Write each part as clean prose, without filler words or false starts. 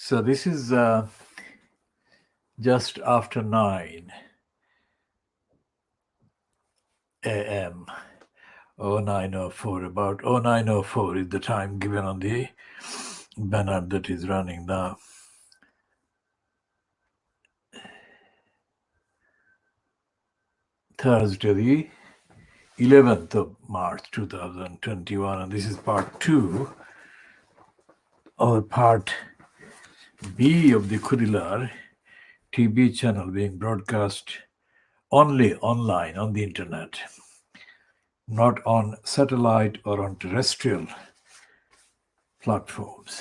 So this is just after 9 a.m. 0904. About 0904 is the time given on the banner that is running now. Thursday, the 11th of March 2021, and this is part 2 or part B of the KhoodeelaarTV channel being broadcast only online on the internet, not on satellite or on terrestrial platforms.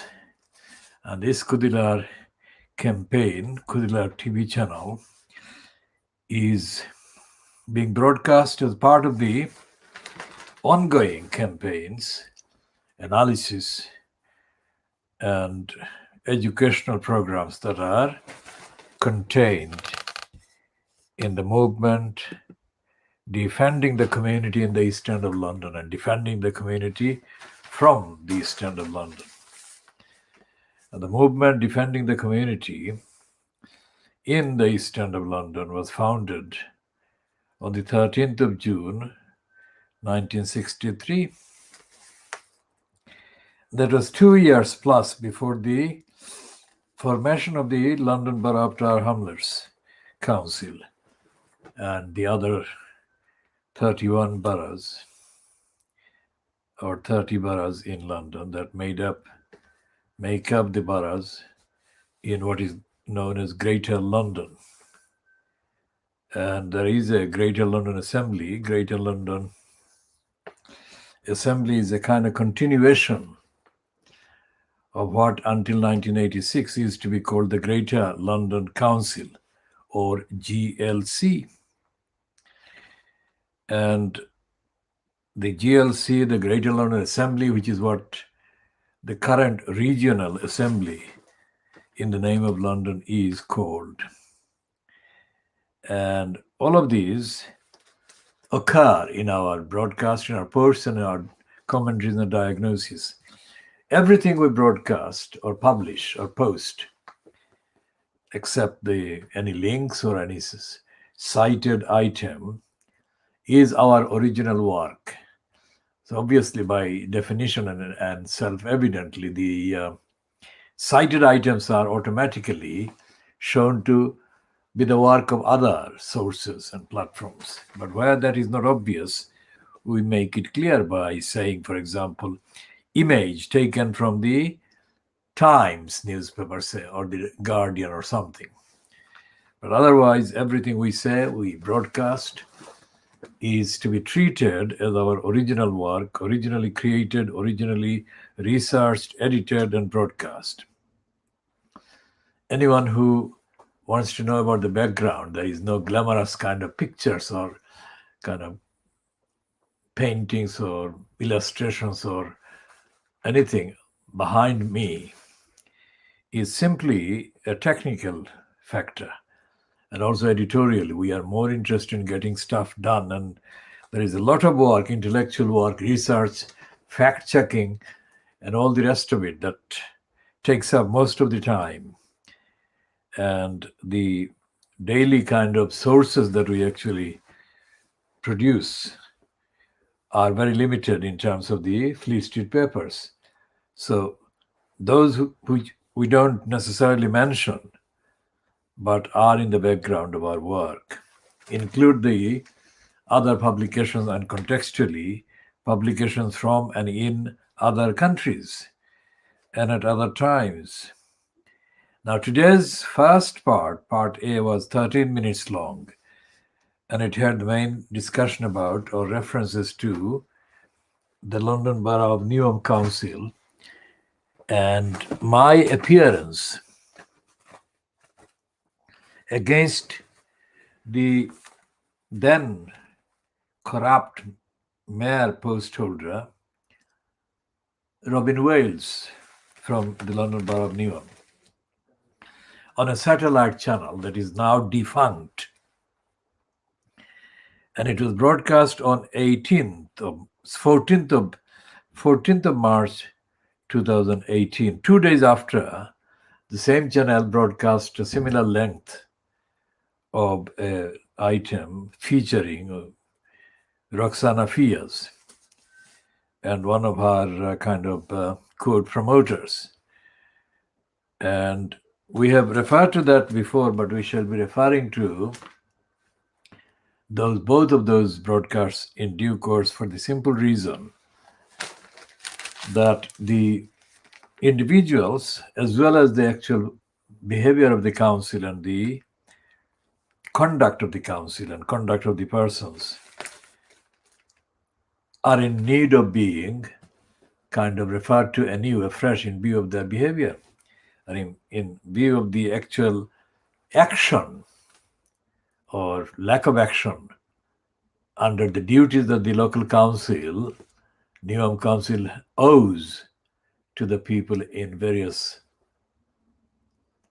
And this Khoodeelaar campaign, KhoodeelaarTV channel, is being broadcast as part of the ongoing campaigns, analysis, and educational programs that are contained in the movement defending the community in the East End of London and defending the community from the East End of London. And the movement defending the community in the East End of London was founded on the 13th of June, 1963. That was 2 years plus before the formation of the London Borough of Tower Hamlets Council and the other 31 boroughs or 30 boroughs in London that make up the boroughs in what is known as Greater London. And there is a Greater London Assembly. Greater London Assembly is a kind of continuation of what until 1986 used to be called the Greater London Council, or GLC. And the GLC, the Greater London Assembly, which is what the current regional assembly in the name of London is called. And all of these occur in our broadcast, in our posts, and our commentaries and diagnosis. Everything we broadcast or publish or post, except any links or any cited item, is our original work. So obviously, by definition and self-evidently, the cited items are automatically shown to be the work of other sources and platforms. But where that is not obvious, we make it clear by saying, for example, image taken from the Times newspaper, say, or the Guardian or something. But otherwise, everything we say, we broadcast, is to be treated as our original work, originally created, originally researched, edited, and broadcast. Anyone who wants to know about the background, there is no glamorous kind of pictures or kind of paintings or illustrations or anything behind me, is simply a technical factor. And also editorially, we are more interested in getting stuff done. And there is a lot of work, intellectual work, research, fact-checking, and all the rest of it that takes up most of the time. And the daily kind of sources that we actually produce are very limited in terms of the Fleet Street papers. So those which we don't necessarily mention but are in the background of our work include the other publications and contextually publications from and in other countries and at other times. Now today's first part A, was 13 minutes long, and it had the main discussion about or references to the London Borough of Newham Council and my appearance against the then corrupt mayor post holder Robin Wales from the London Borough of Newham on a satellite channel that is now defunct. And it was broadcast on 14th of March 2018, 2 days after the same channel broadcast a similar length of an item featuring Roxana Fias and one of her quote promoters. And we have referred to that before, but we shall be referring to both of those broadcasts in due course for the simple reason that the individuals, as well as the actual behavior of the council and the conduct of the council and conduct of the persons, are in need of being kind of referred to anew, afresh, in view of their behavior and in view of the actual action or lack of action under the duties that the local council, Niwam Council, owes to the people in various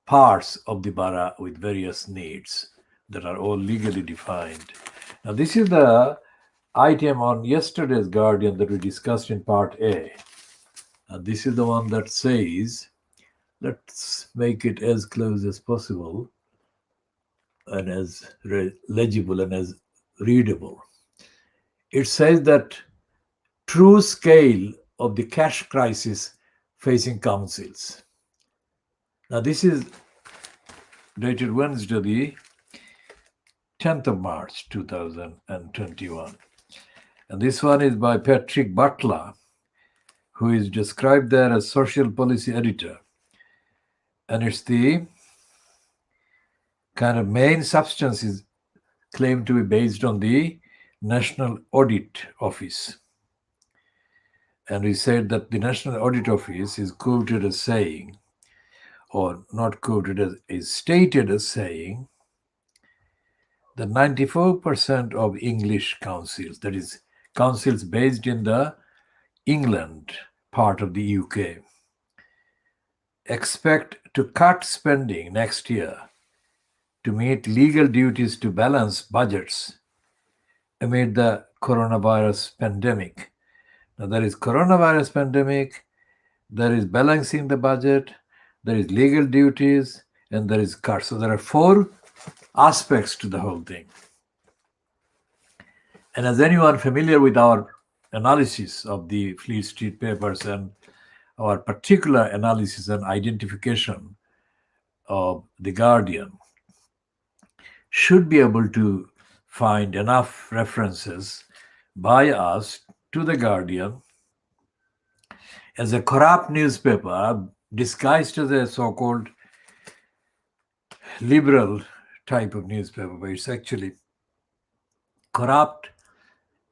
parts of the borough with various needs that are all legally defined. Now, this is the item on yesterday's Guardian that we discussed in part A. And this is the one that says, let's make it as close as possible and as legible and as readable. It says that true scale of the cash crisis facing councils. Now, this is dated Wednesday, the 10th of March, 2021. And this one is by Patrick Butler, who is described there as social policy editor. And it's the kind of main substance is claimed to be based on the National Audit Office. And he said that the National Audit Office is quoted as saying, or not quoted as, is stated as saying, that 94% of English councils, that is, councils based in the England part of the UK, expect to cut spending next year to meet legal duties to balance budgets amid the coronavirus pandemic. Now, there is coronavirus pandemic, there is balancing the budget, there is legal duties, and there is cuts. So there are four aspects to the whole thing. And as anyone familiar with our analysis of the Fleet Street papers and our particular analysis and identification of the Guardian, should be able to find enough references by us to the Guardian as a corrupt newspaper disguised as a so-called liberal type of newspaper, but it's actually corrupt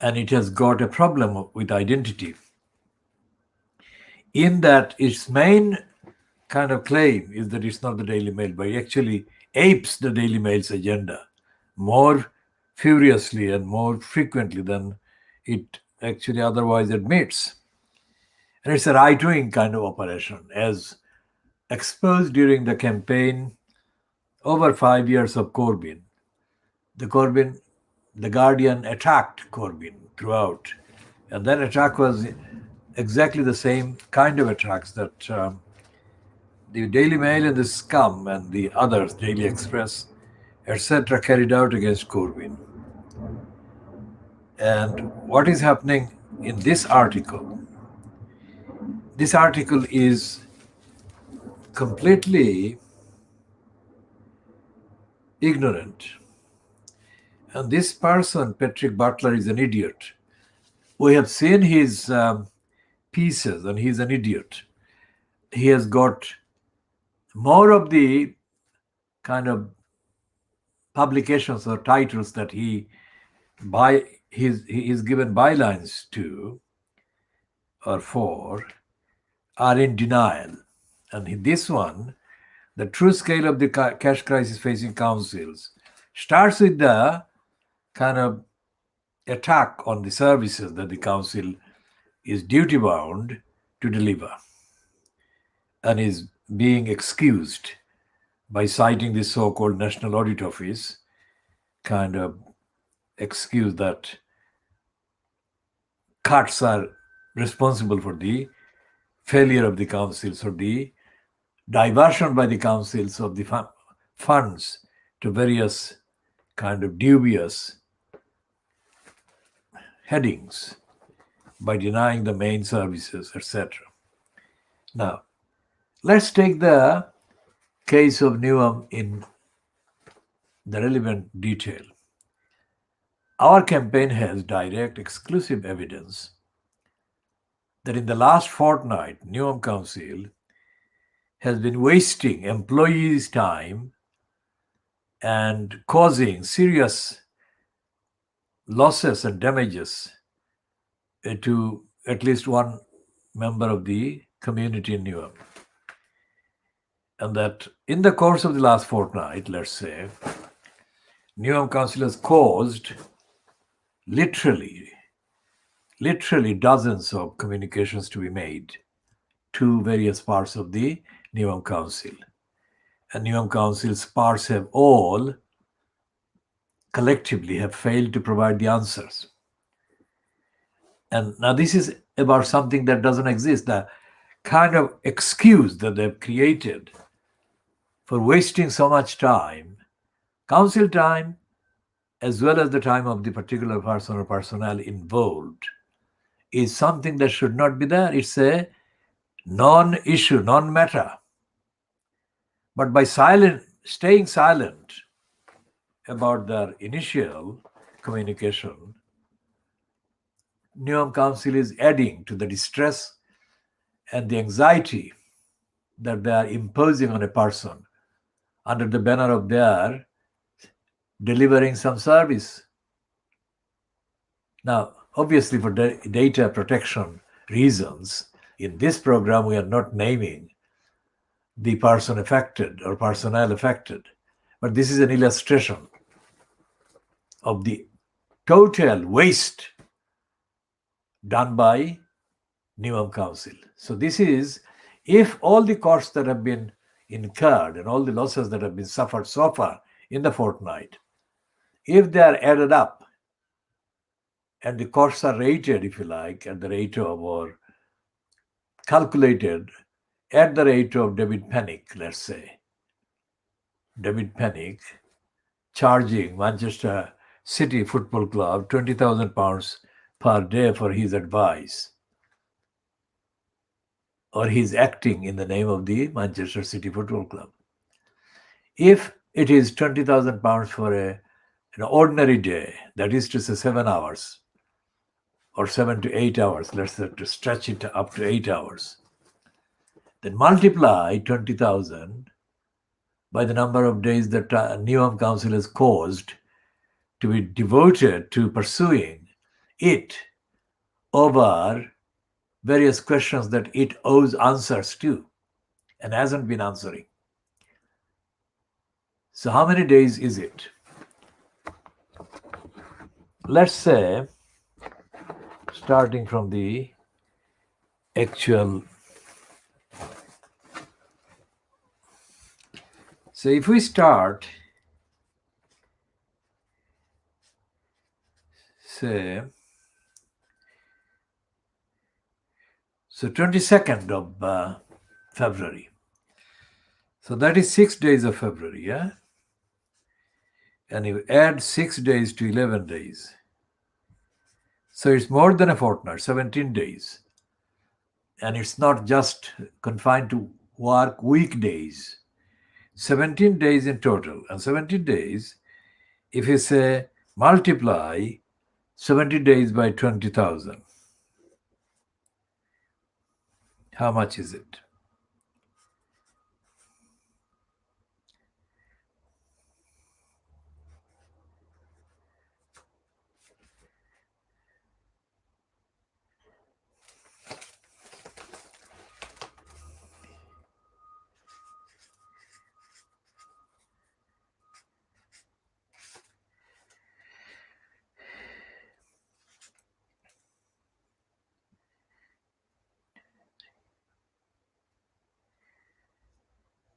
and it has got a problem with identity. In that its main kind of claim is that it's not the Daily Mail, but it actually apes the Daily Mail's agenda more furiously and more frequently than it actually otherwise admits. And it's a right-wing kind of operation, as exposed during the campaign over 5 years of Corbyn. The Guardian attacked Corbyn throughout. And that attack was exactly the same kind of attacks that the Daily Mail and the Scum and the others, Daily Express, etc., carried out against Corbyn. And what is happening in this article? This article is completely ignorant. And this person, Patrick Butler, is an idiot. We have seen his pieces, and he's an idiot. He has got more of the kind of publications or titles that he is given bylines to or for are in denial. And this one, the true scale of the cash crisis facing councils, starts with the kind of attack on the services that the council is duty bound to deliver, and is being excused by citing the so-called National Audit Office kind of excuse that cuts are responsible for the failure of the councils or the diversion by the councils of the funds to various kind of dubious headings by denying the main services, etc. Now, let's take the case of Newham in the relevant detail. Our campaign has direct, exclusive evidence that in the last fortnight, Newham Council has been wasting employees' time and causing serious losses and damages to at least one member of the community in Newham. And that in the course of the last fortnight, let's say, Newham Council has caused literally dozens of communications to be made to various parts of the Newham Council. And Newham Council's parts have all collectively have failed to provide the answers. And now this is about something that doesn't exist, the kind of excuse that they've created for wasting so much time, council time, as well as the time of the particular person or personnel involved, is something that should not be there. It's a non-issue, non-matter. But by staying silent about their initial communication, Newham Council is adding to the distress and the anxiety that they are imposing on a person under the banner of their delivering some service. Now, obviously, for data protection reasons, in this program, we are not naming the person affected or personnel affected, but this is an illustration of the total waste done by Newham Council. So this is, if all the costs that have been incurred and all the losses that have been suffered so far in the fortnight, if they are added up and the costs are rated, if you like, at the rate of, or calculated at the rate of David Penick, let's say, David Penick charging Manchester City Football Club £20,000 per day for his advice, or he's acting in the name of the Manchester City Football Club. If it is £20,000 for an ordinary day, that is to say 7 hours or 7 to 8 hours, let's say, to stretch it up to 8 hours, then multiply 20,000 by the number of days that Newham Council has caused to be devoted to pursuing it over various questions that it owes answers to and hasn't been answering. So how many days is it? Let's say, starting from the actual, so if we start, say, so 22nd of February. So that is 6 days of February, yeah? And you add 6 days to 11 days. So it's more than a fortnight, 17 days. And it's not just confined to work weekdays. 17 days in total. And 17 days, if you say multiply 70 days by 20,000, how much is it?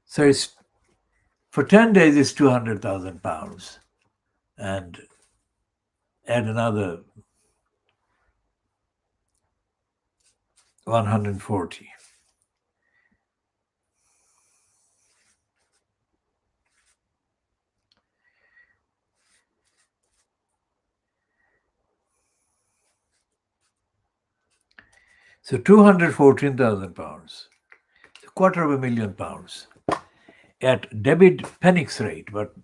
So it's, for 10 days it's £200,000, and add another 140. So £214,000, £250,000 at debit penix rate, but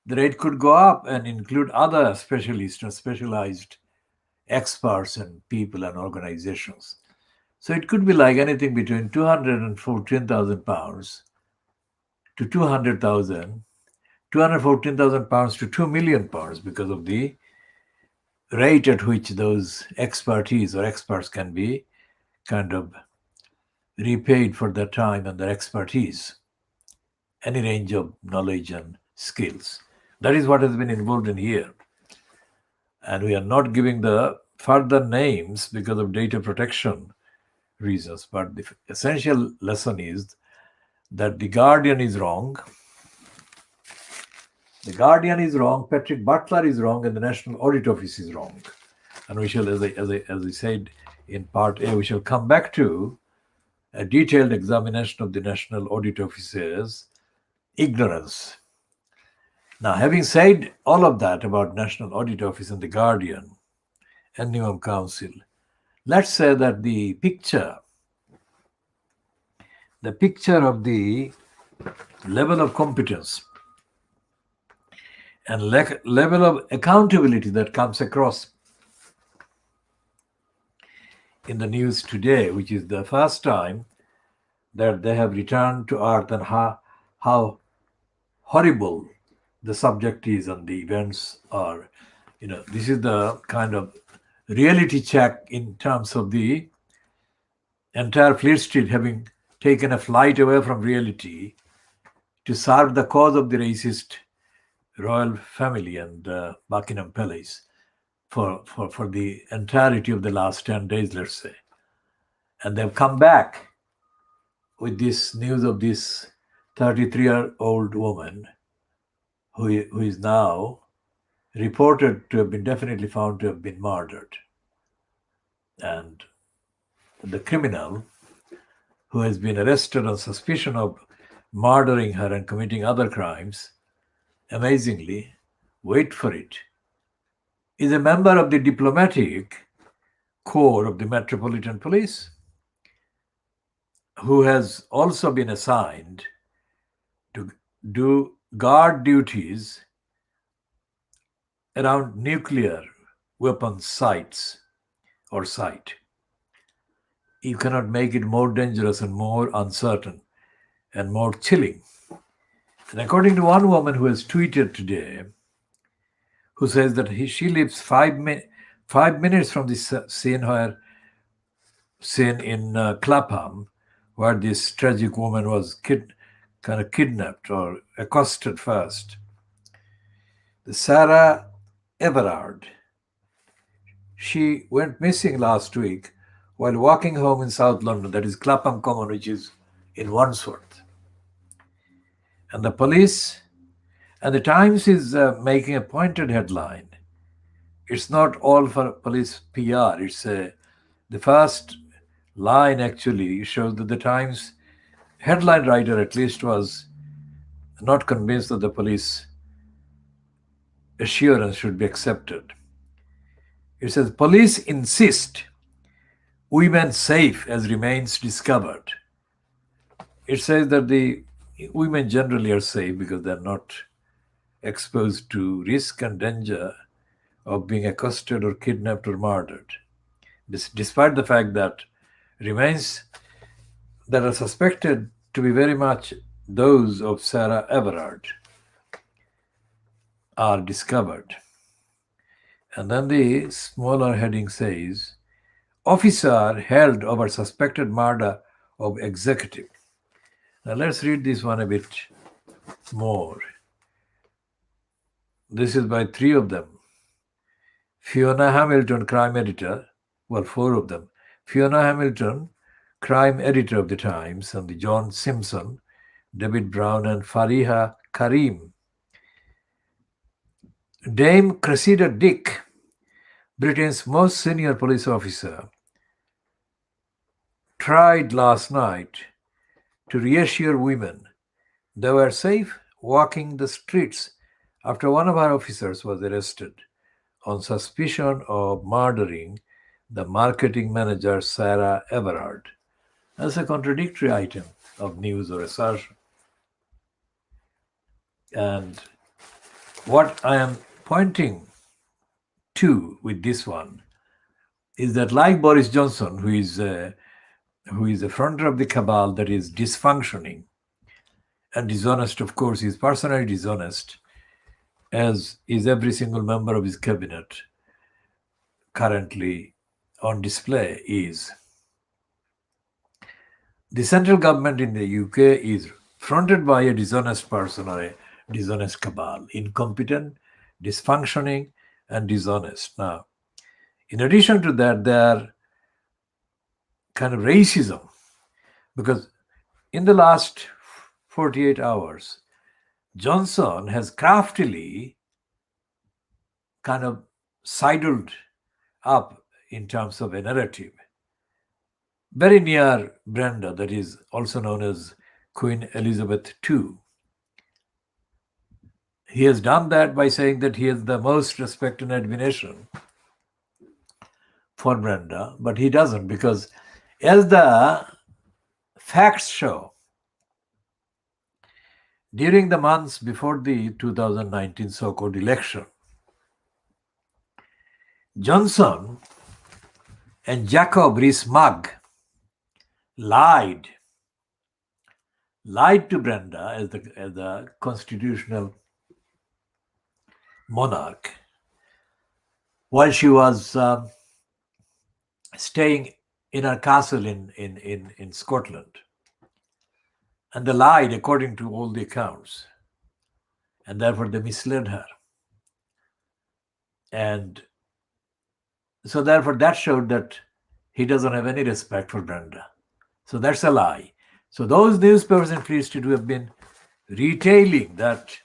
the rate could go up and include other specialists and specialized experts and people and organizations. So it could be like anything between £214,000 to 200,000, £214,000 to £2 million because of the rate at which those expertise or experts can be kind of repaid for their time and their expertise, any range of knowledge and skills. That is what has been involved in here. And we are not giving the further names because of data protection reasons. But the essential lesson is that the Guardian is wrong. The Guardian is wrong, Patrick Butler is wrong, and the National Audit Office is wrong. And we shall, as I said in part A, we shall come back to a detailed examination of the National Audit Office's ignorance. Now, having said all of that about National Audit Office and the Guardian and Newham Council, let's say that the picture of the level of competence and level of accountability that comes across in the news today, which is the first time that they have returned to earth, and how horrible the subject is and the events are. This is the kind of reality check in terms of the entire Fleet Street having taken a flight away from reality to serve the cause of the racist royal family and Buckingham Palace for the entirety of the last 10 days, let's say. And they've come back with this news of this 33-year-old woman who is now reported to have been definitely found to have been murdered. And the criminal who has been arrested on suspicion of murdering her and committing other crimes, amazingly, wait for it, is a member of the diplomatic corps of the Metropolitan Police, who has also been assigned to do guard duties around nuclear weapons sites or site. You cannot make it more dangerous and more uncertain and more chilling. And according to one woman who has tweeted today, who says that she lives 5 minutes from the scene in Clapham, where this tragic woman was kidnapped or accosted first. The Sarah Everard, she went missing last week while walking home in South London, that is Clapham Common, which is in Wandsworth. And the police, and the Times is making a pointed headline. It's not all for police PR. It's the first line actually shows that the Times headline writer at least was not convinced that the police assurance should be accepted. It says, police insist women safe as remains discovered. It says that the women generally are safe because they're not exposed to risk and danger of being accosted or kidnapped or murdered, despite the fact that remains that are suspected to be very much those of Sarah Everard are discovered. And then the smaller heading says, officer held over suspected murder of executive. Now let's read this one a bit more. This is by three of them. Fiona Hamilton, crime editor, well, four of them. Fiona Hamilton, crime editor of the Times, and the John Simpson, David Brown, and Fariha Karim. Dame Cressida Dick, Britain's most senior police officer, tried last night to reassure women they were safe walking the streets after one of her officers was arrested on suspicion of murdering the marketing manager Sarah Everard. That's a contradictory item of news or assertion. And what I am pointing to with this one is that, like Boris Johnson, who is a fronter of the cabal that is dysfunctioning and dishonest, of course, he's personally dishonest, as is every single member of his cabinet currently on display, is the central government in the UK is fronted by a dishonest person or a dishonest cabal, incompetent, dysfunctioning, and dishonest. Now, in addition to that, there are kind of racism, because in the last 48 hours, Johnson has craftily kind of sidled up in terms of a narrative very near Brenda, that is also known as Queen Elizabeth II. He has done that by saying that he has the most respect and admiration for Brenda, but he doesn't, because as the facts show, during the months before the 2019 so-called election, Johnson and Jacob Rees-Mogg lied to Brenda as the constitutional monarch while she was staying in her castle in Scotland. And they lied according to all the accounts. And therefore they misled her. And so therefore that showed that he doesn't have any respect for Brenda. So that's a lie. So those newspapers in Free State who have been retailing that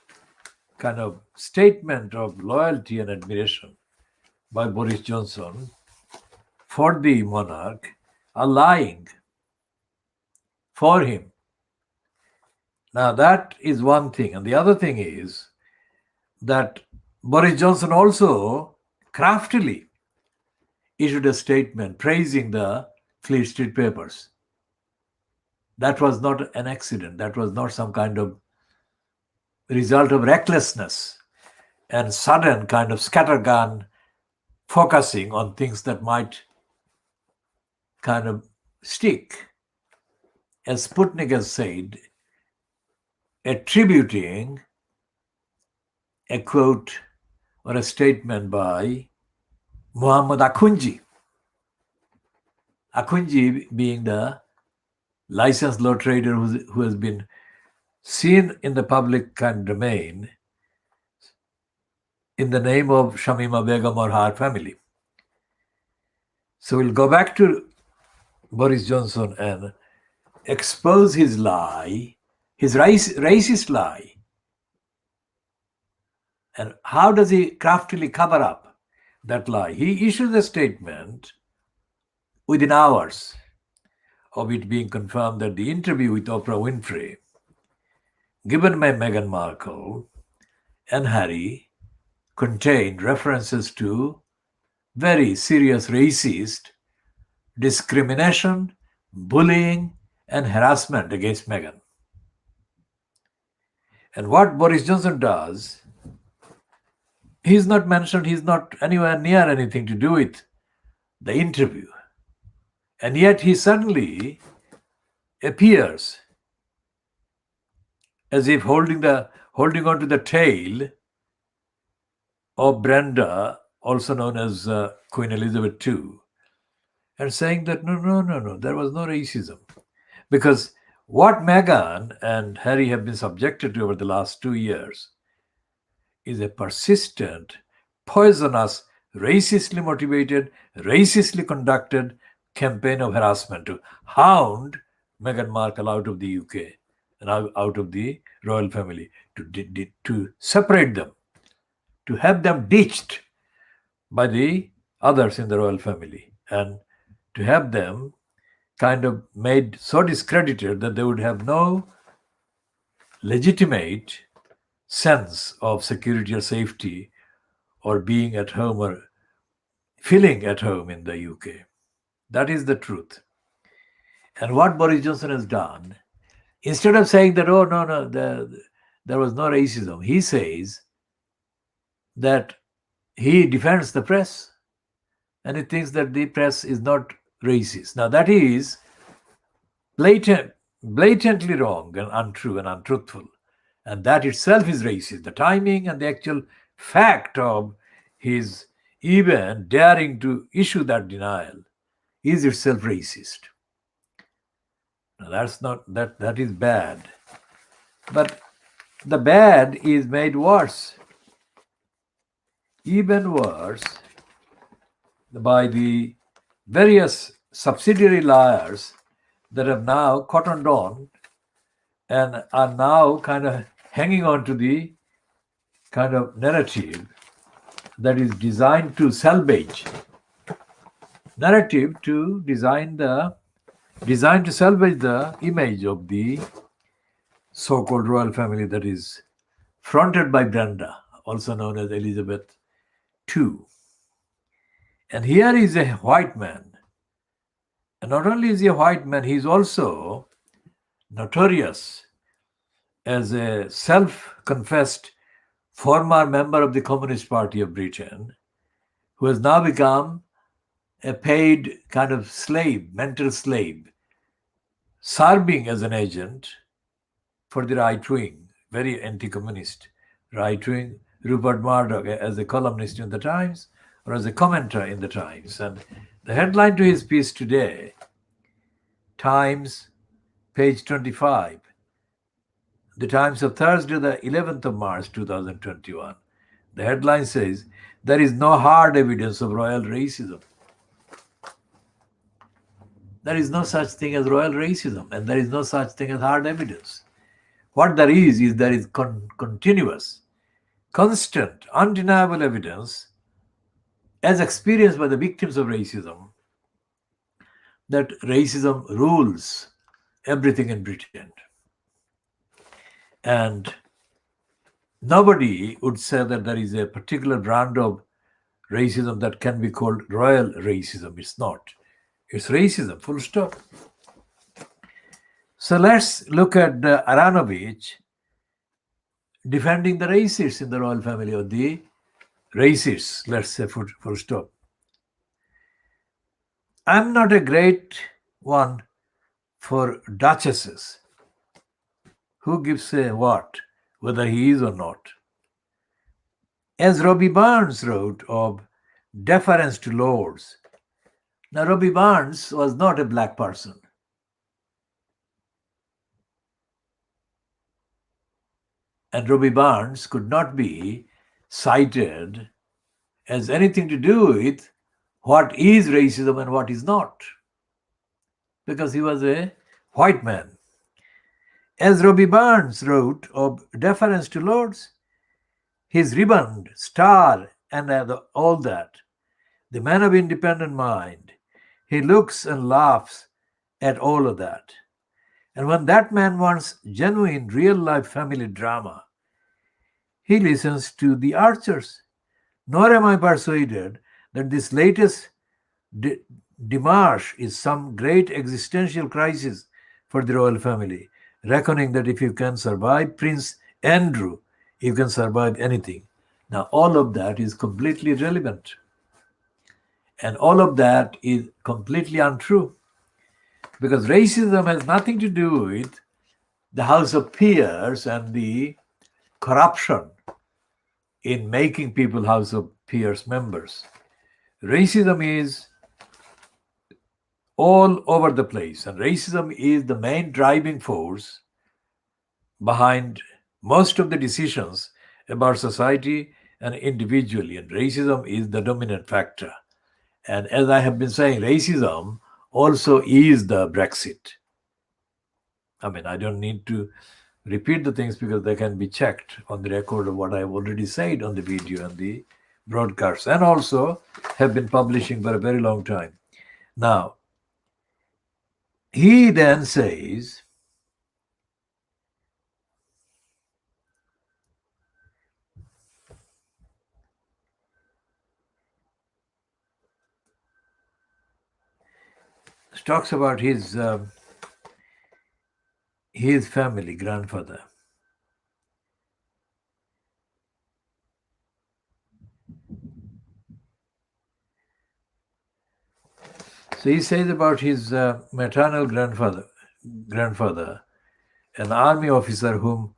kind of statement of loyalty and admiration by Boris Johnson for the monarch are lying for him. Now that is one thing. And the other thing is that Boris Johnson also craftily issued a statement praising the Fleet Street papers. That was not an accident. That was not some kind of result of recklessness and sudden kind of scattergun focusing on things that might kind of stick. As Sputnik has said, attributing a quote or a statement by Muhammad Akhunji. Akhunji being the licensed law trader who has been seen in the public domain in the name of Shamima Begum or her family. So we'll go back to Boris Johnson and expose his lie, his racist lie. And how does he craftily cover up that lie? He issues a statement within hours of it being confirmed that the interview with Oprah Winfrey given by Meghan Markle and Harry contained references to very serious racist discrimination, bullying, and harassment against Meghan. And what Boris Johnson does, he's not mentioned, he's not anywhere near anything to do with the interview. And yet he suddenly appears as if holding on to the tail of Brenda, also known as Queen Elizabeth II, and saying that no, there was no racism. Because what Meghan and Harry have been subjected to over the last 2 years is a persistent, poisonous, racistly motivated, racistly conducted campaign of harassment to hound Meghan Markle out of the UK and out of the royal family, to separate them, to have them ditched by the others in the royal family, and to have them kind of made so discredited that they would have no legitimate sense of security or safety or being at home or feeling at home in the UK. That is the truth. And what Boris Johnson has done, instead of saying that, oh, no, no, there was no racism, he says that he defends the press and he thinks that the press is not racist. Now, that is blatantly wrong and untrue and untruthful. And that itself is racist. The timing and the actual fact of his even daring to issue that denial is itself racist. Now, that is bad. But the bad is made worse, even worse, by the various subsidiary liars that have now cottoned on and are now kind of hanging on to the kind of narrative that is designed to salvage designed to salvage the image of the so-called royal family that is fronted by Brenda, also known as Elizabeth II. And here is a white man. And not only is he a white man, he is also notorious as a self-confessed former member of the Communist Party of Britain, who has now become a paid kind of slave, mental slave, serving as an agent for the right wing, very anti-communist right wing, Rupert Murdoch as a columnist in the Times or as a commentator in the Times. And the headline to his piece today, Times, page 25, the Times of Thursday, the 11th of March, 2021. The headline says, there is no hard evidence of royal racism. There is no such thing as royal racism, and there is no such thing as hard evidence. What there is continuous, constant, undeniable evidence, as experienced by the victims of racism, that racism rules everything in Britain. And nobody would say that there is a particular brand of racism that can be called royal racism. It's not. It's racism, full stop. So let's look at Aranovich defending the racists in the royal family, or the racists, let's say, full stop. I'm not a great one for duchesses. Who gives a what, whether he is or not? As Robbie Burns wrote of deference to lords. Now, Robbie Burns was not a black person. And Robbie Burns could not be cited as anything to do with what is racism and what is not, because he was a white man. As Robbie Burns wrote of deference to lords, his ribbon, star, and all that, the man of independent mind, he looks and laughs at all of that. And when that man wants genuine, real-life family drama, he listens to the Archers. Nor am I persuaded that this latest demarche is some great existential crisis for the royal family, reckoning that if you can survive Prince Andrew, you can survive anything. Now, all of that is completely irrelevant. And all of that is completely untrue. Because racism has nothing to do with the House of Peers and the corruption in making people House of Peers members. Racism is all over the place, and racism is the main driving force behind most of the decisions about society and individually, and racism is the dominant factor. And as I have been saying, racism also is the Brexit. I mean, I don't need to repeat the things because they can be checked on the record of what I have already said on the video and the broadcasts, and also have been publishing for a very long time. Now, he then says, talks about his family, grandfather. So he says about his maternal grandfather, an army officer whom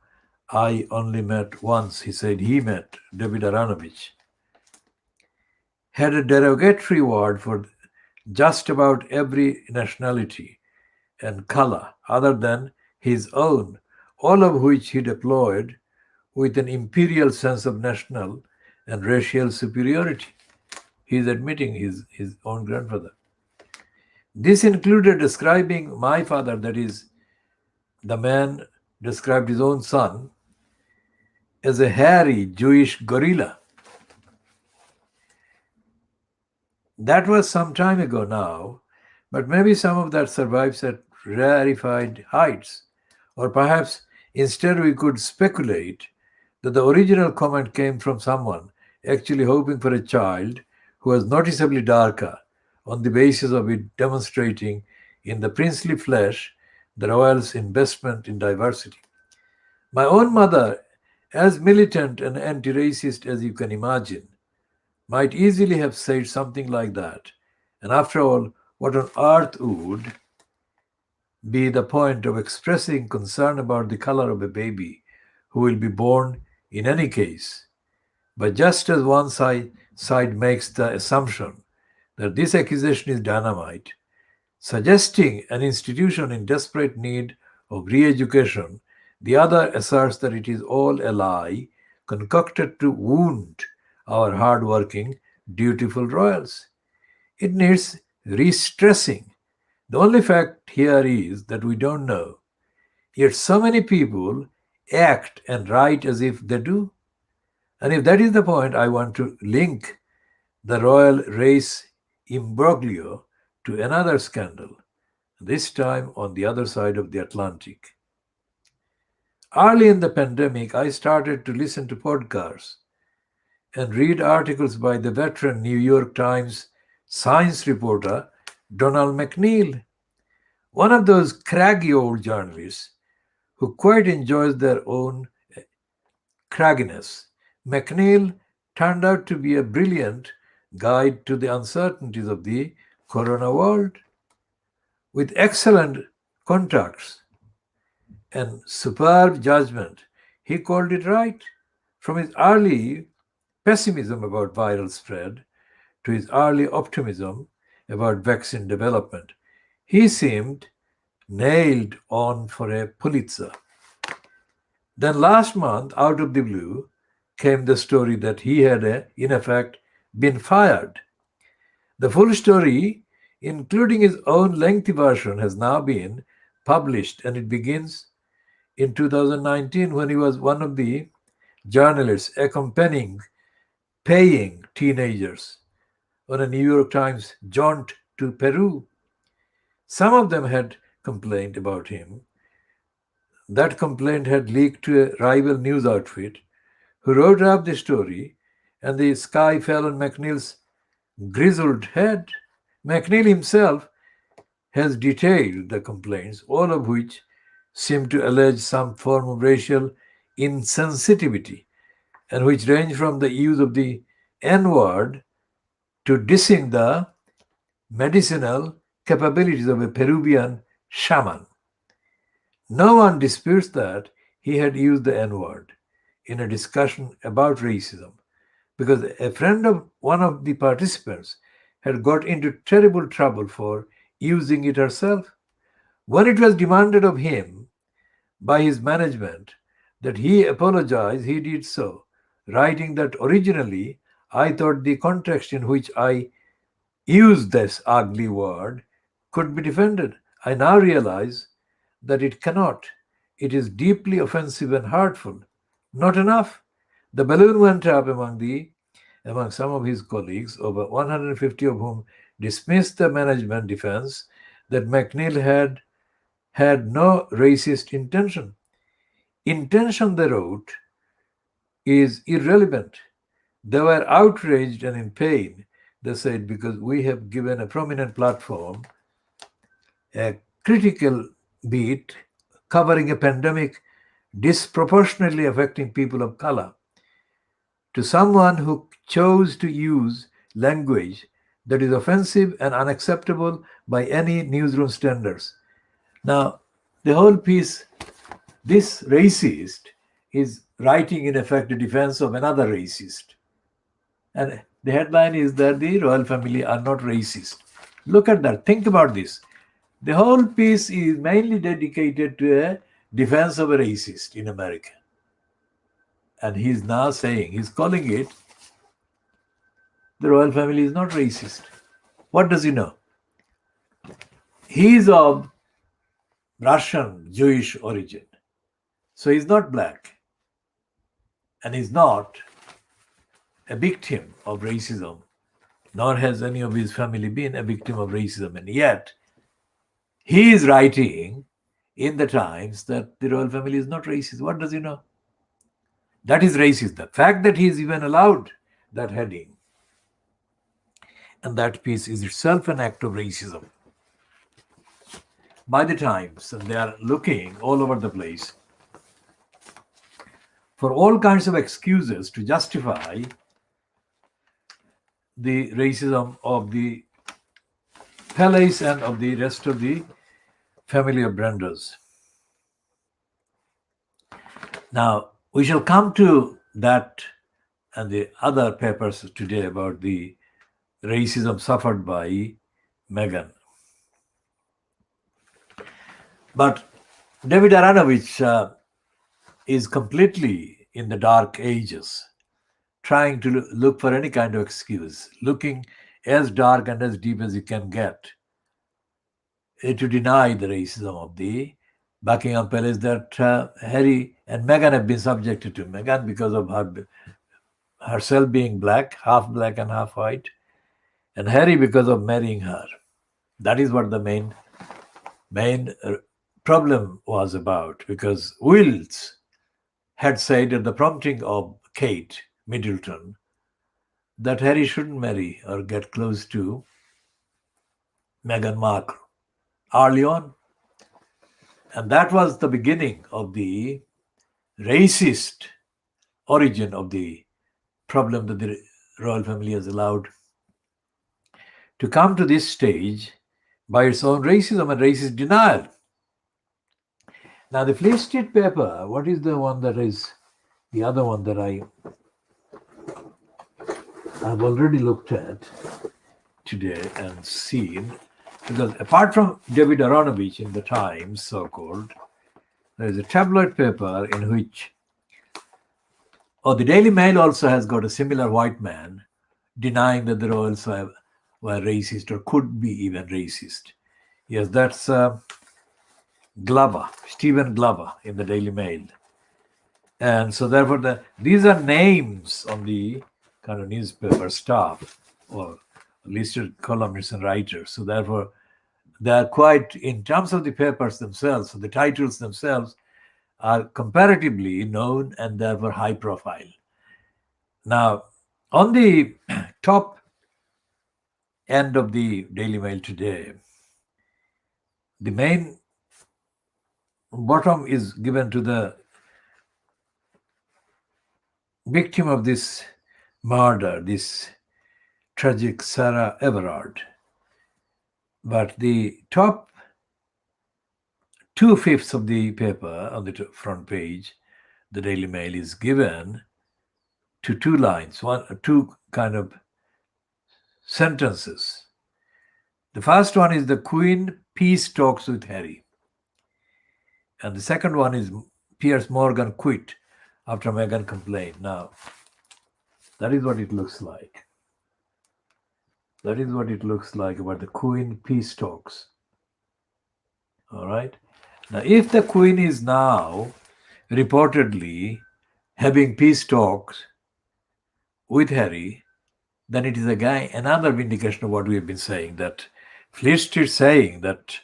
I only met once. He said he met David Aranovich, had a derogatory word for just about every nationality and color other than his own, all of which he deployed with an imperial sense of national and racial superiority. He is admitting his own grandfather. This included describing my father, that is, the man described his own son, as a hairy Jewish gorilla. That was some time ago now, but maybe some of that survives at rarefied heights. Or perhaps instead we could speculate that the original comment came from someone actually hoping for a child who was noticeably darker on the basis of it demonstrating in the princely flesh the royals' investment in diversity. My own mother, as militant and anti racist as you can imagine, might easily have said something like that. And after all, what on earth would be the point of expressing concern about the color of a baby who will be born in any case? But just as one side makes the assumption that this accusation is dynamite, suggesting an institution in desperate need of re education, the other asserts that it is all a lie concocted to wound our hard-working, dutiful royals. It needs re-stressing. The only fact here is that we don't know. Yet so many people act and write as if they do. And if that is the point, I want to link the royal race imbroglio to another scandal, this time on the other side of the Atlantic. Early in the pandemic, I started to listen to podcasts and read articles by the veteran New York Times science reporter Donald McNeil, one of those craggy old journalists who quite enjoys their own cragginess. McNeil turned out to be a brilliant guide to the uncertainties of the corona world. With excellent contacts and superb judgment, he called it right. From his early pessimism about viral spread to his early optimism about vaccine development, he seemed nailed on for a Pulitzer. Then last month, out of the blue, came the story that he had, in effect, been fired. The full story, including his own lengthy version, has now been published, and it begins in 2019 when he was one of the journalists accompanying paying teenagers on a New York Times jaunt to Peru. Some of them had complained about him. That complaint had leaked to a rival news outfit who wrote up the story, and the sky fell on McNeil's grizzled head. McNeil himself has detailed the complaints, all of which seem to allege some form of racial insensitivity, and which range from the use of the N word to dissing the medicinal capabilities of a Peruvian shaman. No one disputes that he had used the N word in a discussion about racism, because a friend of one of the participants had got into terrible trouble for using it herself. When it was demanded of him by his management that he apologize, he did so, writing that originally I thought the context in which I used this ugly word could be defended. I now realize that it cannot. It is deeply offensive and hurtful. Not enough. The balloon went up among some of his colleagues, over 150 of whom dismissed the management defense that McNeil had no racist intention. Intention, they wrote, is irrelevant. They were outraged and in pain, they said, because we have given a prominent platform a critical beat covering a pandemic disproportionately affecting people of color to someone who chose to use language that is offensive and unacceptable by any newsroom standards. Now, the whole piece, this racist is writing in effect a defense of another racist. And the headline is that the royal family are not racist. Look at that. Think about this. The whole piece is mainly dedicated to a defense of a racist in America. And he's now saying, he's calling it, the royal family is not racist. What does he know? He is of Russian Jewish origin. So he's not black. And he's not a victim of racism, nor has any of his family been a victim of racism. And yet, he is writing in the Times that the royal family is not racist. What does he know? That is racist. The fact that he is even allowed that heading and that piece is itself an act of racism. By the Times, and they are looking all over the place for all kinds of excuses to justify the racism of the Palace and of the rest of the family of Brandos. Now, we shall come to that and the other papers today about the racism suffered by Meghan. But David Aronovich is completely in the dark ages, trying to look for any kind of excuse, looking as dark and as deep as you can get to deny the racism of the Buckingham Palace that Harry and Meghan have been subjected to. Meghan because of herself being black and half white, and Harry because of marrying her. That is what the main problem was about, because Wills had said at the prompting of Kate Middleton that Harry shouldn't marry or get close to Meghan Markle early on. And that was the beginning of the racist origin of the problem that the royal family has allowed to come to this stage by its own racism and racist denial. Now, the Fleet Street paper, what is the one that is the other one that I've already looked at today and seen? Because apart from David Aronovich in the Times, so-called, there is a tabloid paper in which, the Daily Mail also has got a similar white man denying that the royals were racist or could be even racist. Yes, that's Glover, Stephen Glover in the Daily Mail. And so therefore, these are names on the kind of newspaper staff or listed columnists and writers. So therefore, they are quite, in terms of the papers themselves, so the titles themselves are comparatively known and therefore high profile. Now, on the top end of the Daily Mail today, the main bottom is given to the victim of this murder, this tragic Sarah Everard. But the top 2/5 of the paper on the front page, the Daily Mail, is given to two lines, two kind of sentences. The first one is the Queen peace talks with Harry. And the second one is Piers Morgan quit after Meghan complained. Now, that is what it looks like. That is what it looks like about the Queen peace talks. All right. Now, if the Queen is now reportedly having peace talks with Harry, then it is another vindication of what we have been saying, that Fleet Street saying that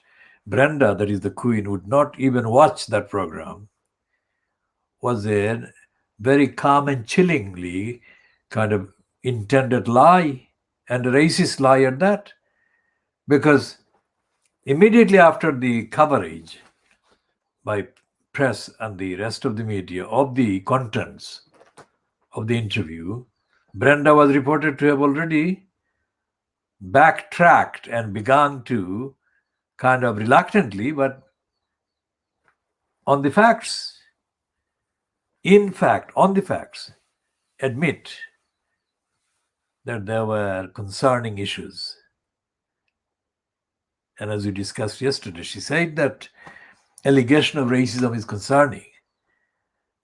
Brenda, that is the Queen, would not even watch that program was a very calm and chillingly kind of intended lie, and a racist lie at that. Because Immediately after the coverage by press and the rest of the media of the contents of the interview, Brenda was reported to have already backtracked and began to kind of reluctantly, but on the facts, in fact, on the facts, admit that there were concerning issues. And as we discussed yesterday, she said that allegation of racism is concerning,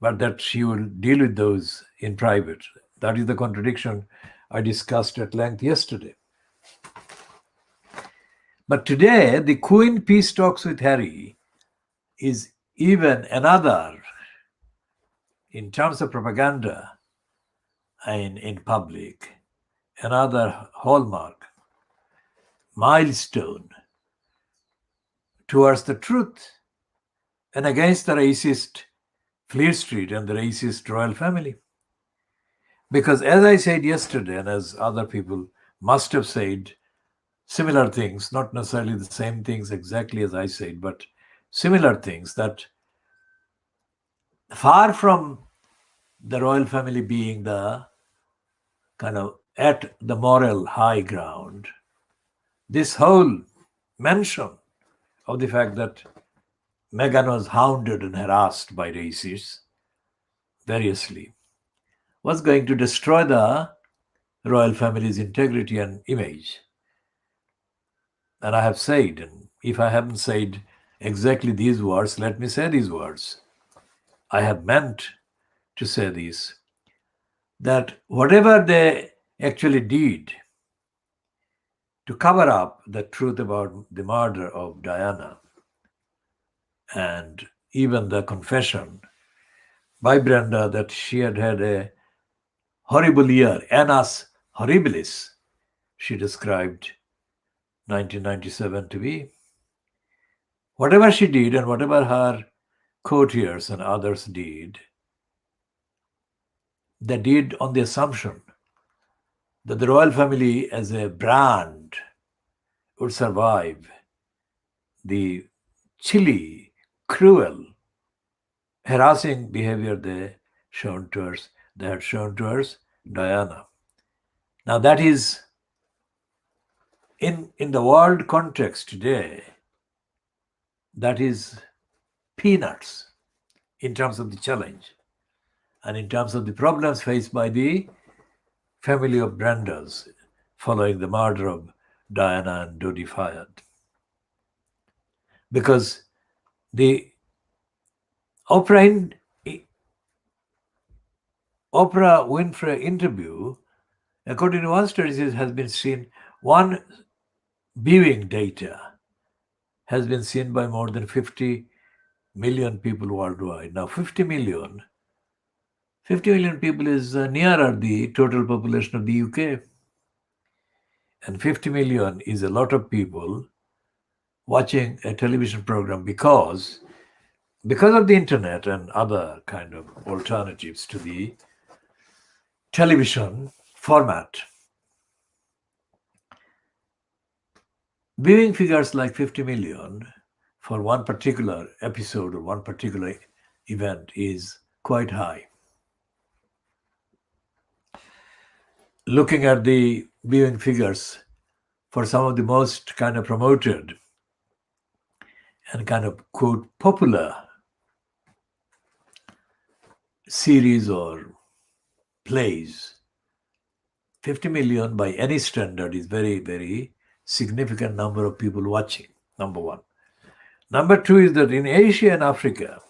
but that she will deal with those in private. That is the contradiction I discussed at length yesterday. But today, the Queen Peace Talks with Harry is even another, in terms of propaganda in public, another hallmark, milestone towards the truth and against the racist Fleet Street and the racist royal family. Because as I said yesterday, and as other people must have said similar things, not necessarily the same things exactly as I said, but similar things, that far from the royal family being the kind of at the moral high ground, this whole mention of the fact that Meghan was hounded and harassed by racists variously was going to destroy the royal family's integrity and image. And I have said, and if I haven't said exactly these words, let me say these words. I have meant to say this, that whatever they actually did to cover up the truth about the murder of Diana, and even the confession by Brenda that she had had a horrible year, annus horribilis, she described 1997 to be. Whatever she did and whatever her courtiers and others did, they did on the assumption that the royal family as a brand would survive the chilly, cruel, harassing behavior they had shown towards Diana. Now that is, in the world context today, that is peanuts in terms of the challenge and in terms of the problems faced by the family of Brandas following the murder of Diana and Dodi Fayed. Because the Oprah Winfrey interview, according to one study, has been seen, one viewing data has been seen by more than 50 million people worldwide. Now 50 million people is nearer the total population of the UK. And 50 million is a lot of people watching a television program because of the internet and other kind of alternatives to the television format. Viewing figures like 50 million for one particular episode or one particular event is quite high. Looking at the viewing figures for some of the most kind of promoted and kind of quote popular series or plays, 50 million by any standard is very, very significant number of people watching, number one. Number two is that in Asia and Africa,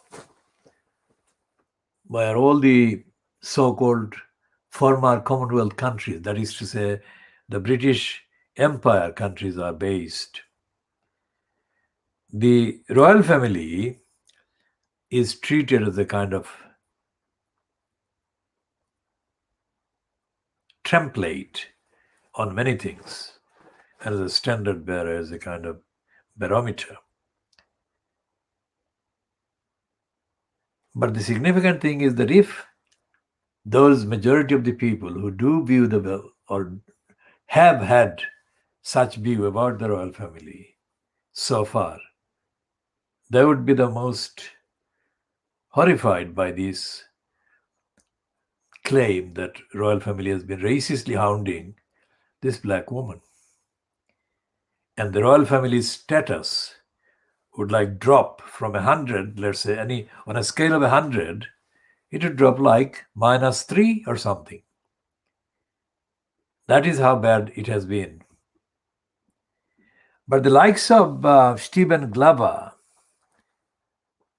where all the so-called former Commonwealth countries, that is to say, the British Empire countries are based, the royal family is treated as a kind of template on many things, as a standard bearer, as a kind of barometer. But the significant thing is that if those majority of the people who do view or have had such view about the royal family, so far, they would be the most horrified by this claim that royal family has been racistly hounding this black woman. And the royal family's status would like drop from 100, let's say, on a scale of 100, it would drop like -3 or something. That is how bad it has been. But the likes of Stephen Glover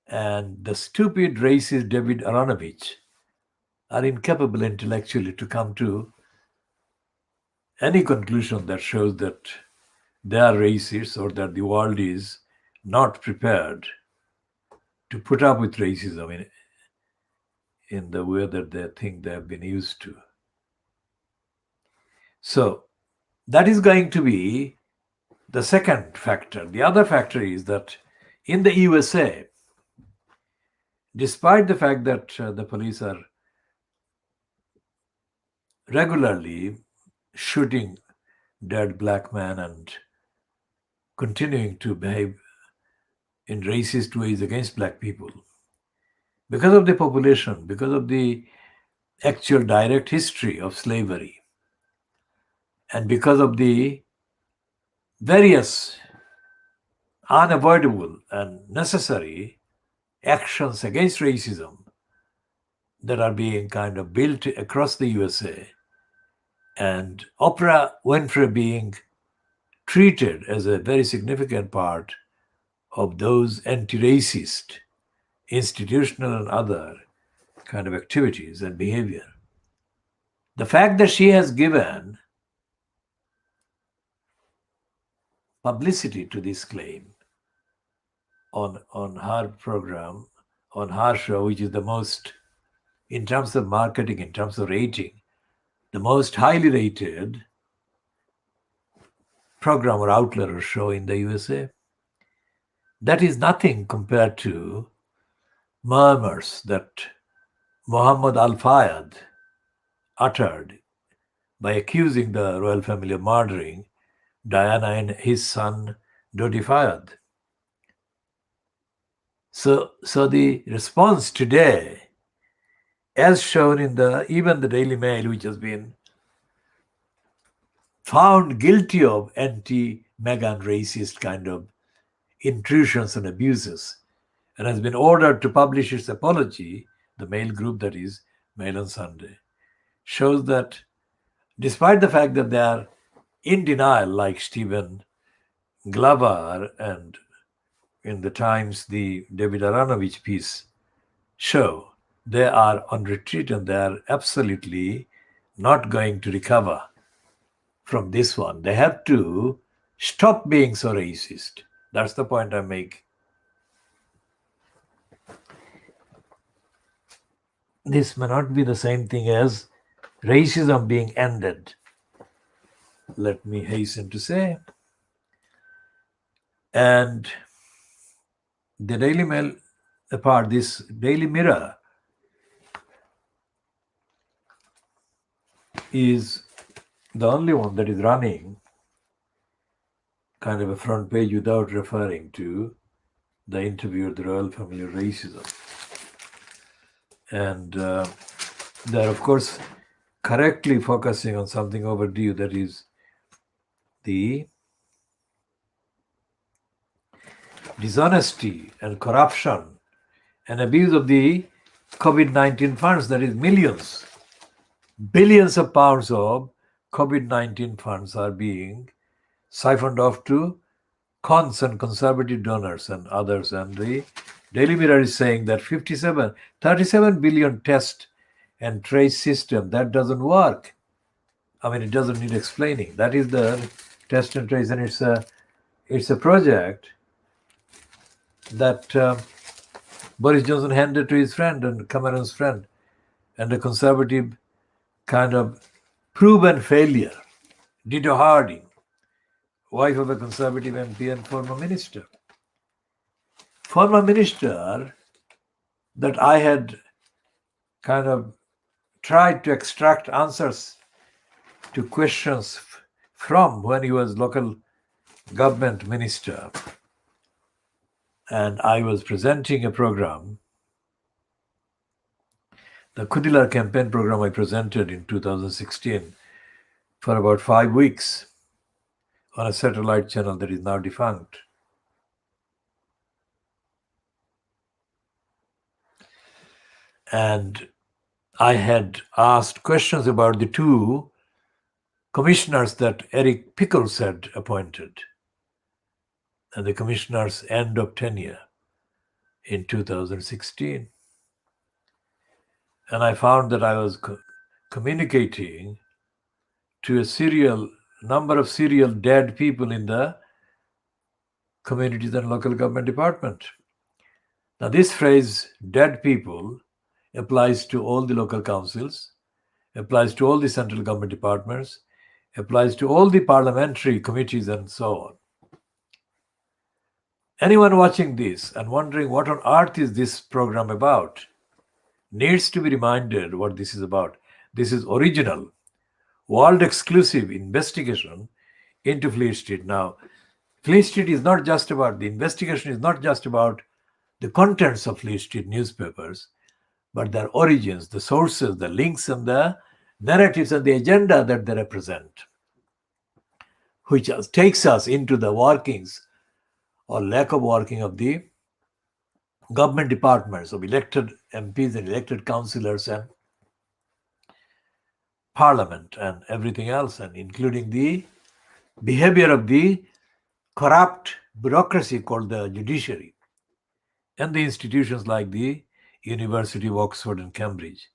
and the stupid racist David Aronovich are incapable intellectually to come to any conclusion that shows that they are racist or that the world is not prepared to put up with racism in the way that they think they have been used to. So that is going to be the second factor. The other factor is that in the USA, despite the fact that the police are regularly shooting dead black men and continuing to behave in racist ways against black people, because of the population, because of the actual direct history of slavery, and because of the various unavoidable and necessary actions against racism that are being kind of built across the USA, and Oprah Winfrey being treated as a very significant part of those anti-racist institutional and other kind of activities and behavior. The fact that she has given publicity to this claim on her program, on her show, which is the most, in terms of marketing, in terms of rating, the most highly rated program or outlet or show in the USA, that is nothing compared to murmurs that Muhammad Al-Fayed uttered by accusing the royal family of murdering Diana and his son Dodi Fayed. So the response today, as shown in even the Daily Mail, which has been found guilty of anti-Meghan racist kind of intrusions and abuses, and has been ordered to publish its apology, the Mail group, that is Mail on Sunday, shows that despite the fact that they are in denial, like Stephen Glover and in the Times, the David Aronovich piece show, they are on retreat and they are absolutely not going to recover from this one. They have to stop being so racist. That's the point I make. This may not be the same thing as racism being ended, let me hasten to say. And the Daily Mail apart, this Daily Mirror is the only one that is running kind of a front page without referring to the interview of the royal family of racism. And they're, of course, correctly focusing on something overdue, that is the dishonesty and corruption and abuse of the COVID-19 funds, that is millions, billions of pounds of COVID-19 funds are being siphoned off to cons and conservative donors and others. And the Daily Mirror is saying that 37 billion test and trace system, that doesn't work. I mean, it doesn't need explaining. That is the test and trace, and it's a project that Boris Johnson handed to his friend and Cameron's friend, and a conservative kind of proven failure. Dido Harding, wife of a conservative MP and former minister. Former minister that I had kind of tried to extract answers to questions from when he was local government minister and I was presenting a program, the Khoodeelaar campaign program I presented in 2016 for about 5 weeks on a satellite channel that is now defunct. And I had asked questions about the two commissioners that Eric Pickles had appointed and the commissioner's end of tenure in 2016. And I found that I was communicating to a number of serial dead people in the communities and local government department. Now, this phrase, dead people, applies to all the local councils, applies to all the central government departments, applies to all the parliamentary committees and so on. Anyone watching this and wondering what on earth is this program about needs to be reminded what this is about. This is original, world-exclusive investigation into Fleet Street. Now, Fleet Street is not just about, the investigation is not just about the contents of Fleet Street newspapers, but their origins, the sources, the links, and the narratives and the agenda that they represent, which takes us into the workings or lack of working of the government departments, of elected MPs and elected councillors and parliament and everything else, and including the behavior of the corrupt bureaucracy called the judiciary and the institutions like the University of Oxford and Cambridge.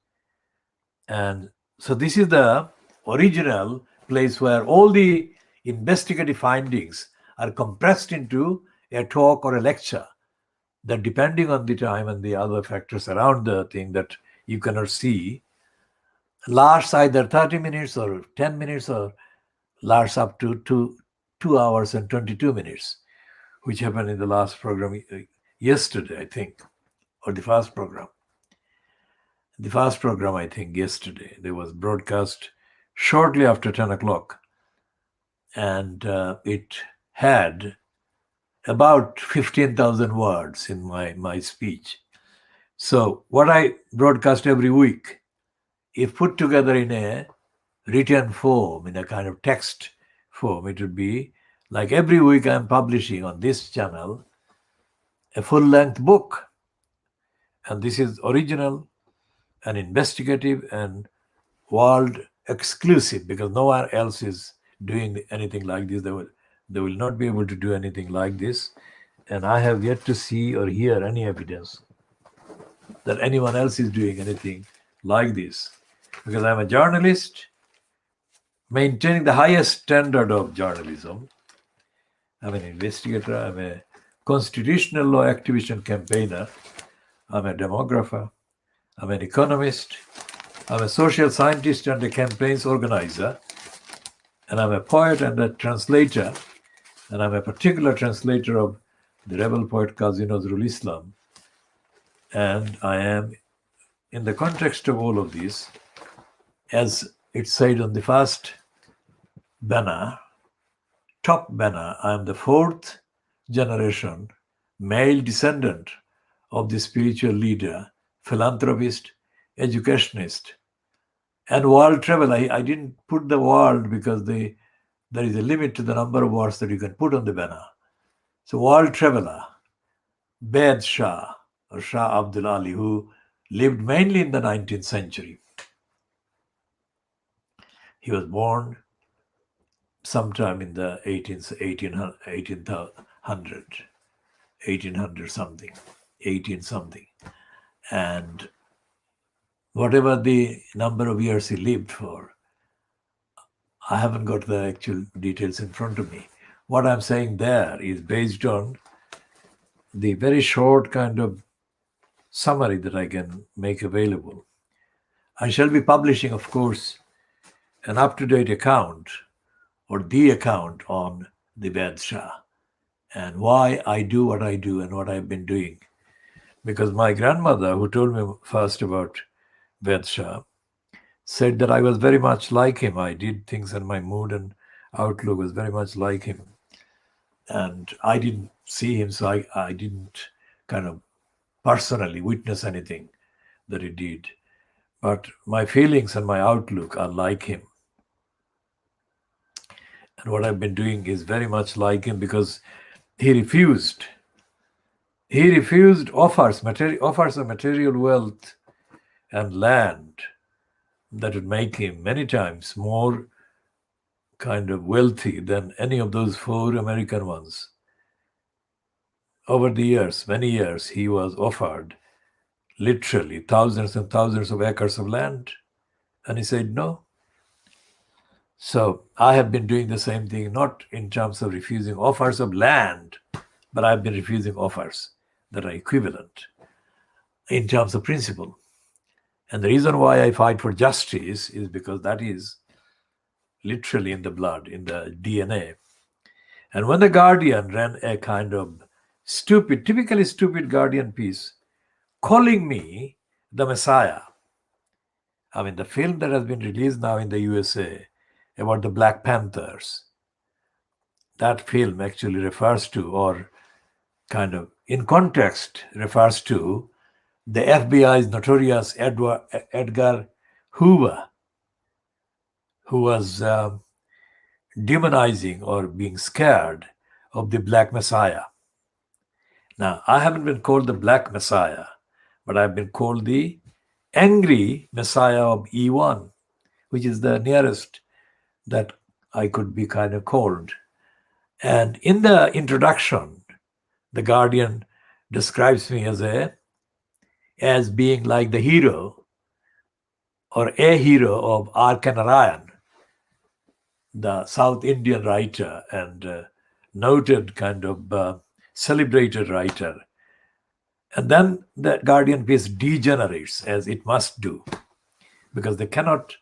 And so this is the original place where all the investigative findings are compressed into a talk or a lecture that, depending on the time and the other factors around the thing that you cannot see, lasts either 30 minutes or 10 minutes or lasts up to 2 hours and 22 minutes, which happened in the last program yesterday, I think, or the first program. The first program, I think, yesterday, there was broadcast shortly after 10 o'clock. And it had about 15,000 words in my speech. So what I broadcast every week, if put together in a written form, in a kind of text form, it would be like every week I'm publishing on this channel a full-length book. And this is original and investigative and world exclusive, because no one else is doing anything like this. They will not be able to do anything like this. And I have yet to see or hear any evidence that anyone else is doing anything like this. Because I'm a journalist maintaining the highest standard of journalism. I'm an investigator. I'm a constitutional law activist and campaigner. I'm a demographer. I'm an economist. I'm a social scientist and a campaigns organizer. And I'm a poet and a translator. And I'm a particular translator of the rebel poet Qazi Nazrul Islam. And I am, in the context of all of this, as it said on the first banner, top banner, I am the fourth generation male descendant of the spiritual leader, philanthropist, educationist, and world traveler. I didn't put the world because there is a limit to the number of words that you can put on the banner. So world traveler, Bed Shah, or Shah Abdul Ali, who lived mainly in the 19th century. He was born sometime in the 1800 something. And whatever the number of years he lived for, I haven't got the actual details in front of me. What I'm saying there is based on the very short kind of summary that I can make available. I shall be publishing, of course, an up-to-date account or the account on the Bed Shah and why I do what I do and what I've been doing. Because my grandmother, who told me first about Bed Shah, said that I was very much like him. I did things and my mood and outlook was very much like him. And I didn't see him, so I didn't kind of personally witness anything that he did. But my feelings and my outlook are like him. And what I've been doing is very much like him, because he refused. He refused offers of material wealth and land that would make him many times more kind of wealthy than any of those four American ones. Over the years, many years, he was offered literally thousands and thousands of acres of land, and he said no. So I have been doing the same thing, not in terms of refusing offers of land, but I've been refusing offers that are equivalent in terms of principle. And the reason why I fight for justice is because that is literally in the blood, in the DNA. And when the Guardian ran a kind of stupid, typically stupid Guardian piece, calling me the Messiah, I mean, the film that has been released now in the USA about the Black Panthers, that film actually refers to, or kind of in context refers to, the FBI's notorious Edgar Hoover, who was demonizing or being scared of the Black Messiah. Now, I haven't been called the Black Messiah, but I've been called the angry Messiah of E1, which is the nearest that I could be kind of called. And in the introduction, the Guardian describes me as being like the hero or a hero of R.K. Narayan, the South Indian writer and noted kind of celebrated writer. And then the Guardian piece degenerates, as it must do, because they cannot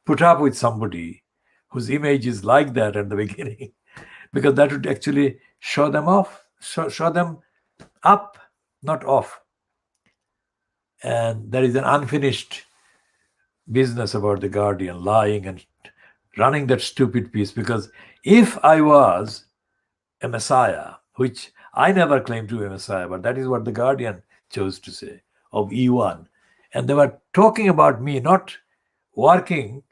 put up with somebody whose image is like that at the beginning, because that would actually show them off, show them up, not off. And there is an unfinished business about the Guardian lying and running that stupid piece, because if I was a Messiah, which I never claimed to be a Messiah, but that is what the Guardian chose to say, of E1. And they were talking about me not working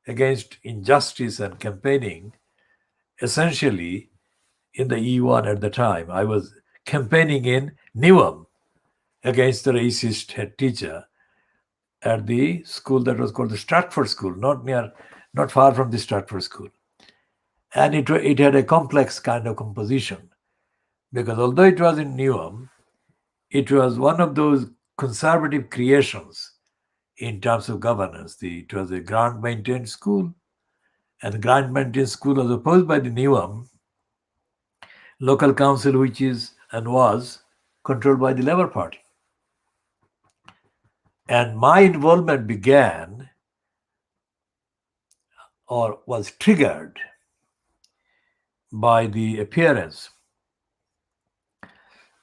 against injustice and campaigning. Essentially, in the E1 at the time, I was campaigning in Newham against the racist head teacher at the school that was called the Stratford School, not far from the Stratford School. And it had a complex kind of composition, because although it was in Newham, it was one of those conservative creations in terms of governance. It was a grant-maintained school, and the grant-maintained school was opposed by the Newham local council, which is and was controlled by the Labour Party. And my involvement began or was triggered by the appearance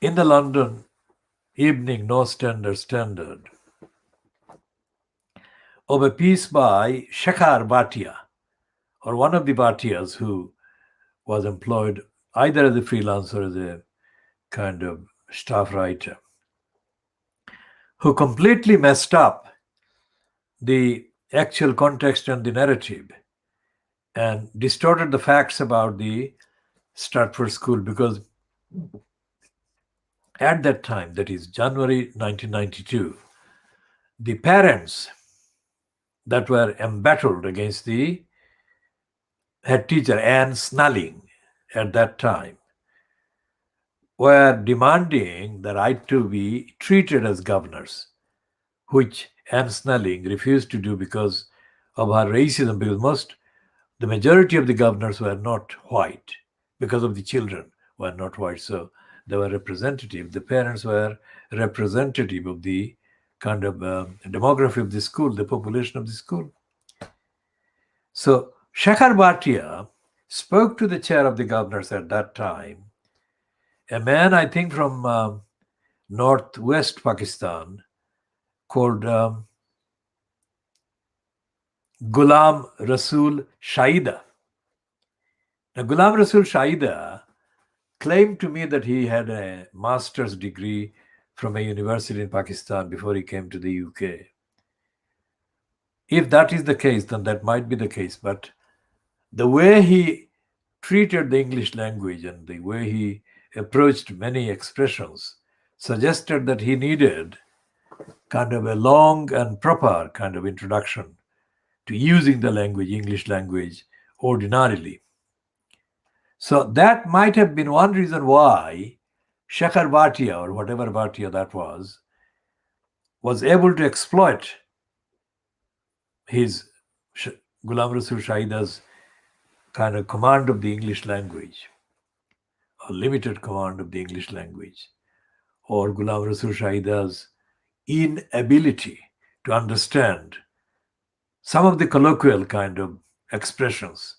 in the London Evening Standard of a piece by Shekhar Bhatia, or one of the Bhatias, who was employed either as a freelancer or as a kind of staff writer, who completely messed up the actual context and the narrative and distorted the facts about the Stratford School, because at that time, that is January 1992, the parents that were embattled against the head teacher, Anne Snelling, at that time, were demanding the right to be treated as governors, which Anne Snelling refused to do because of her racism, because the majority of the governors were not white, because of the children were not white. So they were representative. The parents were representative of the kind of demography of the school, the population of the school. So Shekhar Bhatia spoke to the chair of the governors at that time, a man, I think, from northwest Pakistan, called Ghulam Rasul Shaida. Now, Ghulam Rasul Shaida claimed to me that he had a master's degree from a university in Pakistan before he came to the UK. If that is the case, then that might be the case. But the way he treated the English language and the way he approached many expressions suggested that he needed kind of a long and proper kind of introduction to using the language, English language, ordinarily. So that might have been one reason why Shekhar Bhatia, or whatever Bhatia that was able to exploit his Ghulam Rasul Shahida's kind of command of the English language, or limited command of the English language, or Ghulam Rasul Shahida's inability to understand some of the colloquial kind of expressions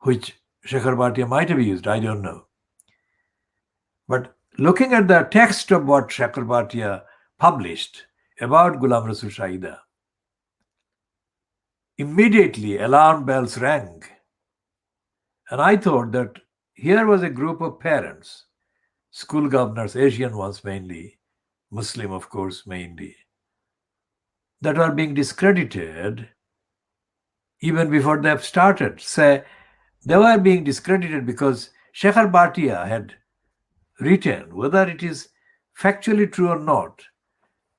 which Shekhar Bhatia might have used, I don't know. But looking at the text of what Shekhar Bhatia published about Ghulam Rasul Shahida, immediately alarm bells rang. And I thought that here was a group of parents, school governors, Asian ones mainly, Muslim, of course, mainly, that are being discredited even before they have started. Say, they were being discredited because Shekhar Bhatia had written, whether it is factually true or not,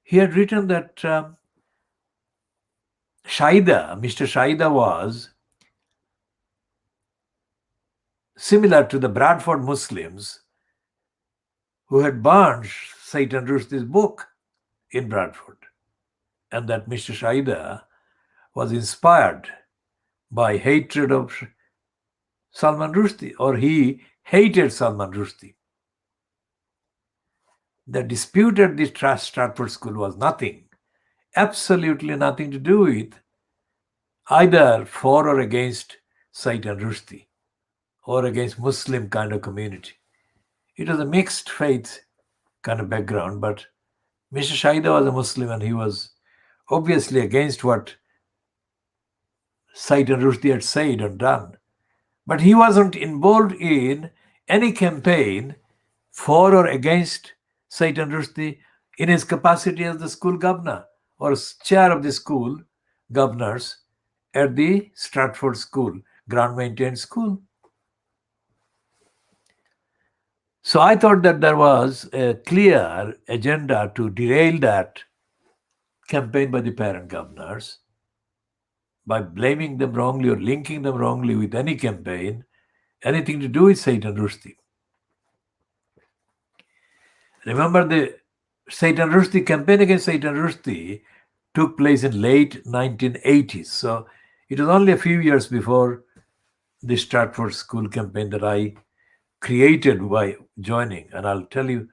he had written that Mr. Shahida was similar to the Bradford Muslims who had burned Satan Rushdie's book in Bradford, and that Mr. Shahida was inspired by hatred of Salman Rushdie, or he hated Salman Rushdie. The dispute at the Stratford School was nothing, absolutely nothing to do with either for or against Satan Rushdie or against Muslim kind of community. It was a mixed faith kind of background, but Mr. Shahida was a Muslim and he was obviously against what Satan Rushdie had said and done. But he wasn't involved in any campaign for or against Satan Rushdie in his capacity as the school governor or chair of the school governors at the Stratford School, ground maintained school. So I thought that there was a clear agenda to derail that campaign by the parent governors by blaming them wrongly or linking them wrongly with any campaign, anything to do with Satan Rushdie. Remember, the Satan Rushdie campaign against Satan Rushdie took place in late 1980s. So it was only a few years before the Stratford School campaign that I created by joining. And I'll tell you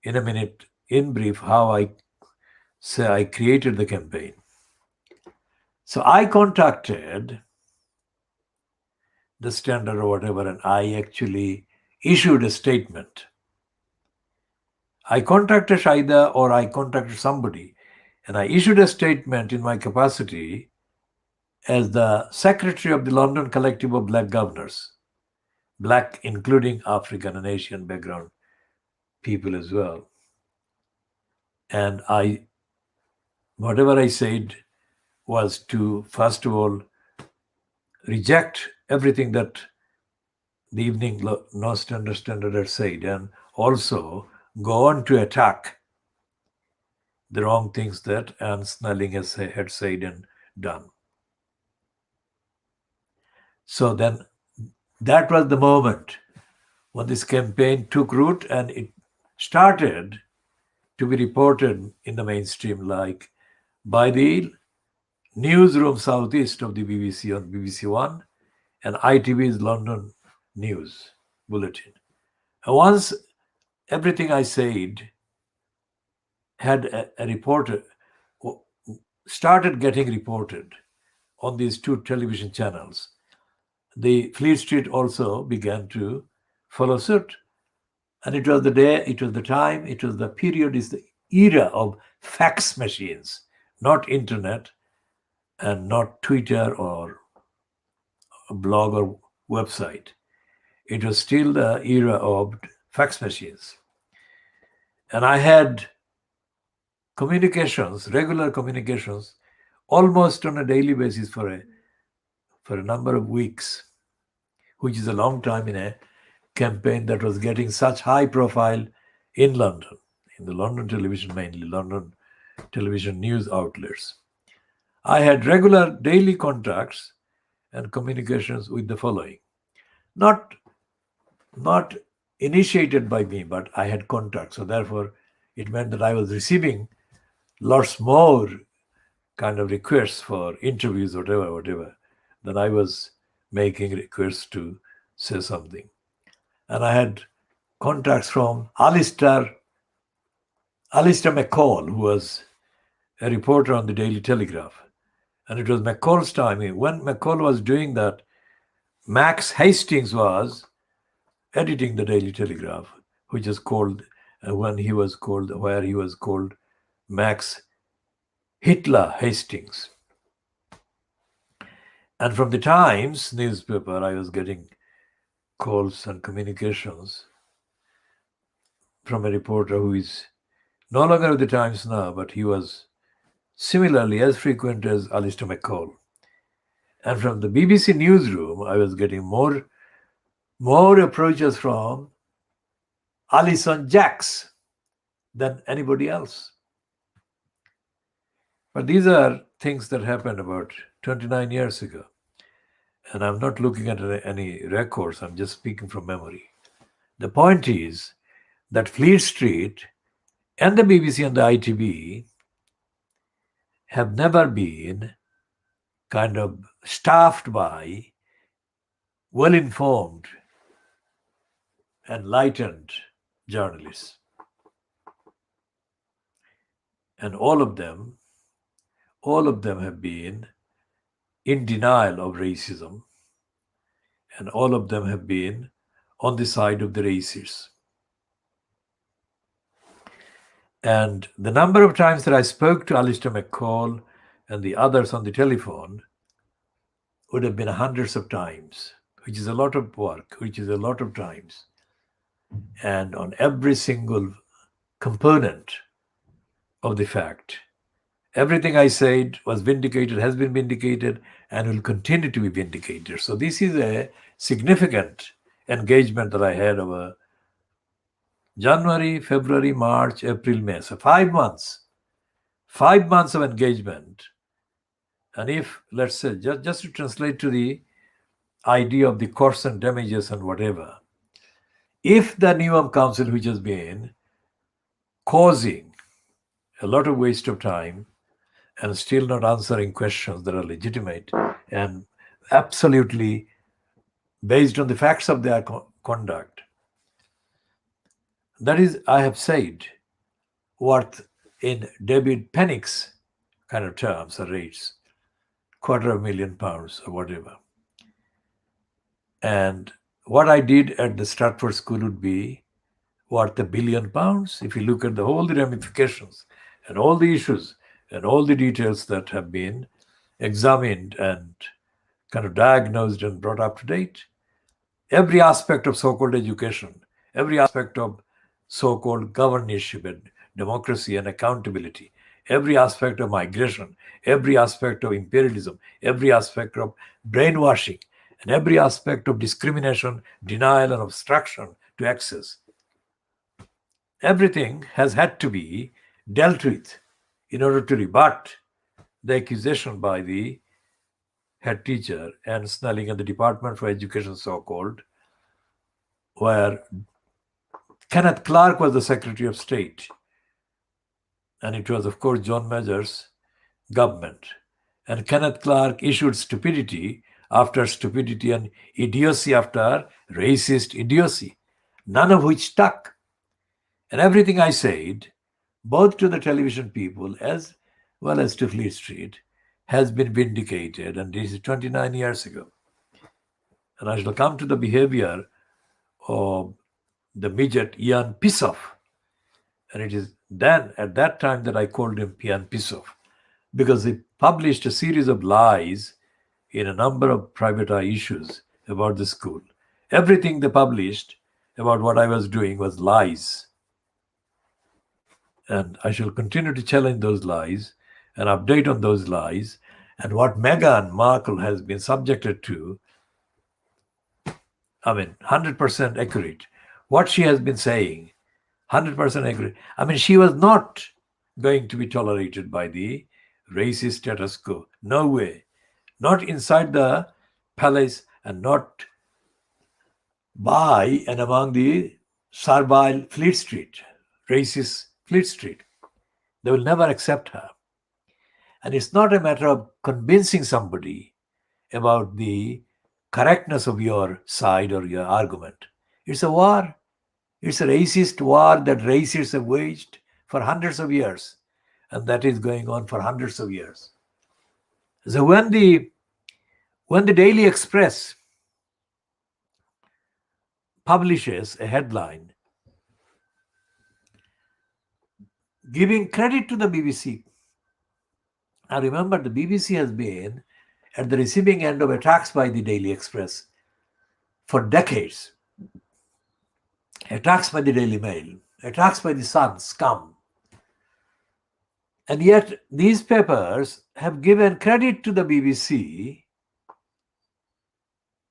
in a minute, in brief, how I created the campaign. So I contacted the Standard or whatever, and I actually issued a statement. I contacted Shahida or I contacted somebody, and I issued a statement in my capacity as the secretary of the London Collective of Black Governors, Black including African and Asian background people as well. And whatever I said was to, first of all, reject everything that the Evening Standard had said, and also go on to attack the wrong things that Anne Snelling had said and done. So then that was the moment when this campaign took root and it started to be reported in the mainstream, like by the newsroom southeast of the BBC on BBC One and ITV's London News Bulletin. And once everything I said had a reporter, started getting reported on these two television channels, the Fleet Street also began to follow suit. And it was the day, it was the time, it was the period, is the era of fax machines, not internet and not Twitter or a blog or website. it was still the era of fax machines. And I had communications, regular communications, almost on a daily basis for a number of weeks, which is a long time in a campaign that was getting such high profile in London, in the London television, mainly London television news outlets. I had regular daily contacts and communications with the following. Not initiated by me, but I had contacts. So therefore, it meant that I was receiving lots more kind of requests for interviews, whatever, than I was making requests to say something. And I had contacts from Alistair McCall, who was a reporter on the Daily Telegraph. And it was McCall's time. When McCall was doing that, Max Hastings was editing the Daily Telegraph, which is called, where he was called Max Hitler Hastings. And from the Times newspaper, I was getting calls and communications from a reporter who is no longer with the Times now, but he was similarly as frequent as Alistair McCall. And from the BBC newsroom, I was getting more approaches from Alison Jacks than anybody else. But these are things that happened about 29 years ago. And I'm not looking at any records, I'm just speaking from memory. The point is that Fleet Street and the BBC and the ITV have never been kind of staffed by well-informed, enlightened journalists. And all of them have been in denial of racism, and all of them have been on the side of the racists. And the number of times that I spoke to Alistair McCall and the others on the telephone would have been hundreds of times, which is a lot of work, which is a lot of times. And on every single component of the fact, everything I said was vindicated, has been vindicated, and will continue to be vindicated. So this is a significant engagement that I had over January, February, March, April, May. So 5 months. 5 months of engagement. And if, let's say, just to translate to the idea of the costs and damages and whatever, if the Newham Council, which has been causing a lot of waste of time and still not answering questions that are legitimate and absolutely based on the facts of their conduct, that is, I have said, worth in David Pennick's kind of terms or rates, £250,000 or whatever. And what I did at the Stratford School would be worth £1 billion if you look at the whole the ramifications and all the issues and all the details that have been examined and kind of diagnosed and brought up to date. Every aspect of so-called education, every aspect of so-called governorship and democracy and accountability, every aspect of migration, every aspect of imperialism, every aspect of brainwashing, and every aspect of discrimination, denial, and obstruction to access. Everything has had to be dealt with in order to rebut the accusation by the head teacher and Snelling and the Department for Education, so-called, where Kenneth Clarke was the Secretary of State. And it was, of course, John Major's government. And Kenneth Clarke issued stupidity after stupidity and idiocy after racist idiocy, none of which stuck. And everything I said, both to the television people as well as to Fleet Street, has been vindicated. And this is 29 years ago. And I shall come to the behavior of the midget Ian Pissoff. And it is then at that time that I called him Ian Pissoff, because he published a series of lies in a number of private eye issues about the school. Everything they published about what I was doing was lies. And I shall continue to challenge those lies and update on those lies. And what Meghan Markle has been subjected to, 100% accurate. What she has been saying, 100% accurate. She was not going to be tolerated by the racist status quo. No way. Not inside the palace and not by and among the servile Fleet Street, racist Fleet Street. They will never accept her. And it's not a matter of convincing somebody about the correctness of your side or your argument. It's a war. It's a racist war that racists have waged for hundreds of years. And that is going on for hundreds of years. So when the Daily Express publishes a headline giving credit to the BBC, now remember the BBC has been at the receiving end of attacks by the Daily Express for decades. Attacks by the Daily Mail, attacks by the Sun, Scum. And yet these papers have given credit to the BBC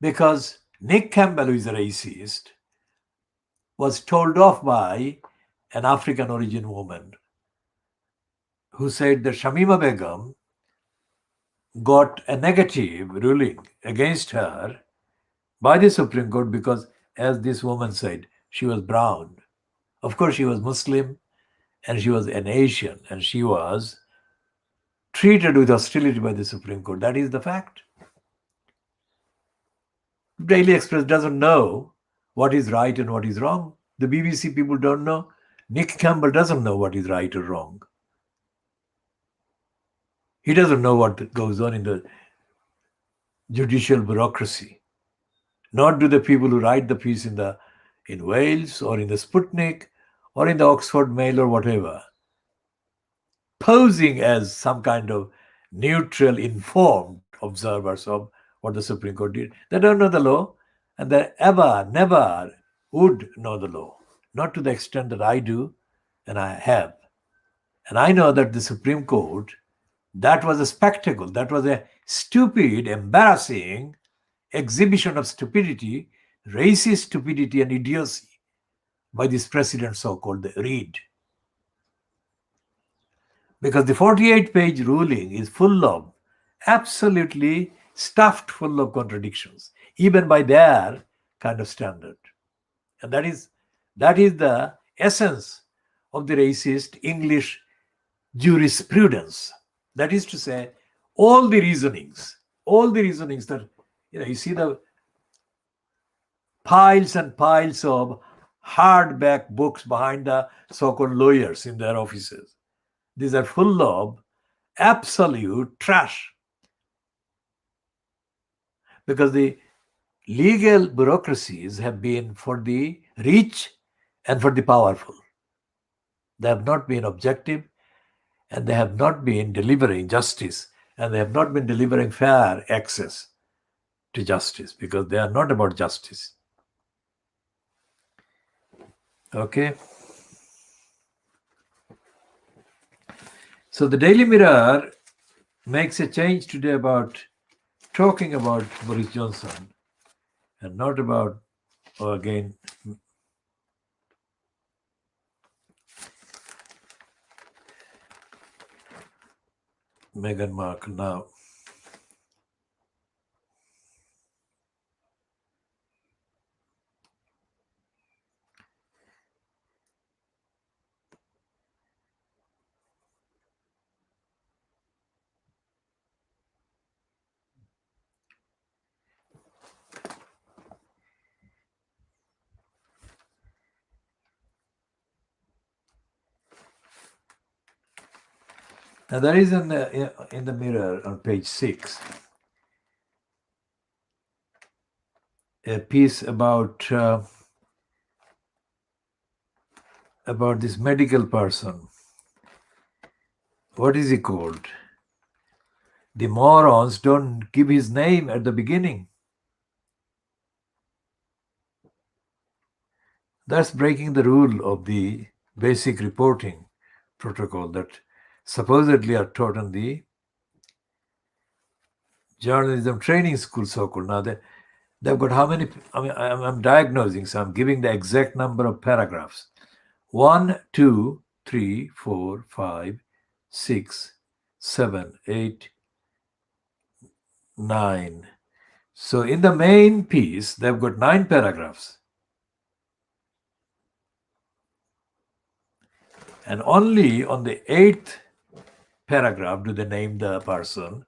because Nick Campbell, who is a racist, was told off by an African origin woman who said that Shamima Begum got a negative ruling against her by the Supreme Court because, as this woman said, she was brown. Of course, she was Muslim and she was an Asian and she was treated with hostility by the Supreme Court. That is the fact. Daily Express doesn't know what is right and what is wrong. The BBC people don't know. Nick Campbell doesn't know what is right or wrong. He doesn't know what goes on in the judicial bureaucracy. Nor do the people who write the piece in Wales or in the Sputnik or in the Oxford Mail or whatever, posing as some kind of neutral, informed observers of what the Supreme Court did. They don't know the law, and they never would know the law. Not to the extent that I do, and I have. And I know that the Supreme Court, that was a spectacle. That was a stupid, embarrassing exhibition of stupidity, racist stupidity and idiocy by this president, so-called the Reid. Because the 48-page ruling is full of, absolutely stuffed full of contradictions, even by their kind of standard. And that is the essence of the racist English jurisprudence. That is to say, all the reasonings that, you see the piles and piles of hardback books behind the so-called lawyers in their offices. These are full of absolute trash. Because the legal bureaucracies have been for the rich and for the powerful. They have not been objective, and they have not been delivering justice, and they have not been delivering fair access to justice, because they are not about justice. Okay. So the Daily Mirror makes a change today about talking about Boris Johnson and not about, again, Meghan Markle now. Now there is in the Mirror on page 6 a piece about this medical person. What is he called? The morons don't give his name at the beginning. That's breaking the rule of the basic reporting protocol that supposedly are taught in the journalism training school, so-called. Now, they've got how many? I mean, I'm diagnosing, so I'm giving the exact number of paragraphs. 1, 2, 3, 4, 5, 6, 7, 8, 9. So in the main piece, they've got 9 paragraphs. And only on the 8th paragraph do they name the person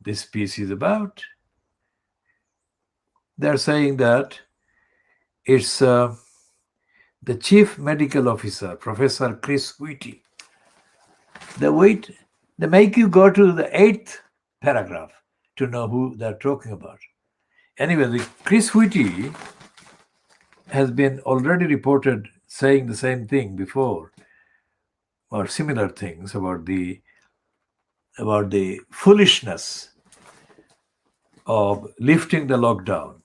this piece is about. They're saying that it's the chief medical officer, Professor Chris Whitty. They make you go to the 8th paragraph to know who they're talking about. Anyway, the Chris Whitty has been already reported saying the same thing before, or similar things about the foolishness of lifting the lockdown.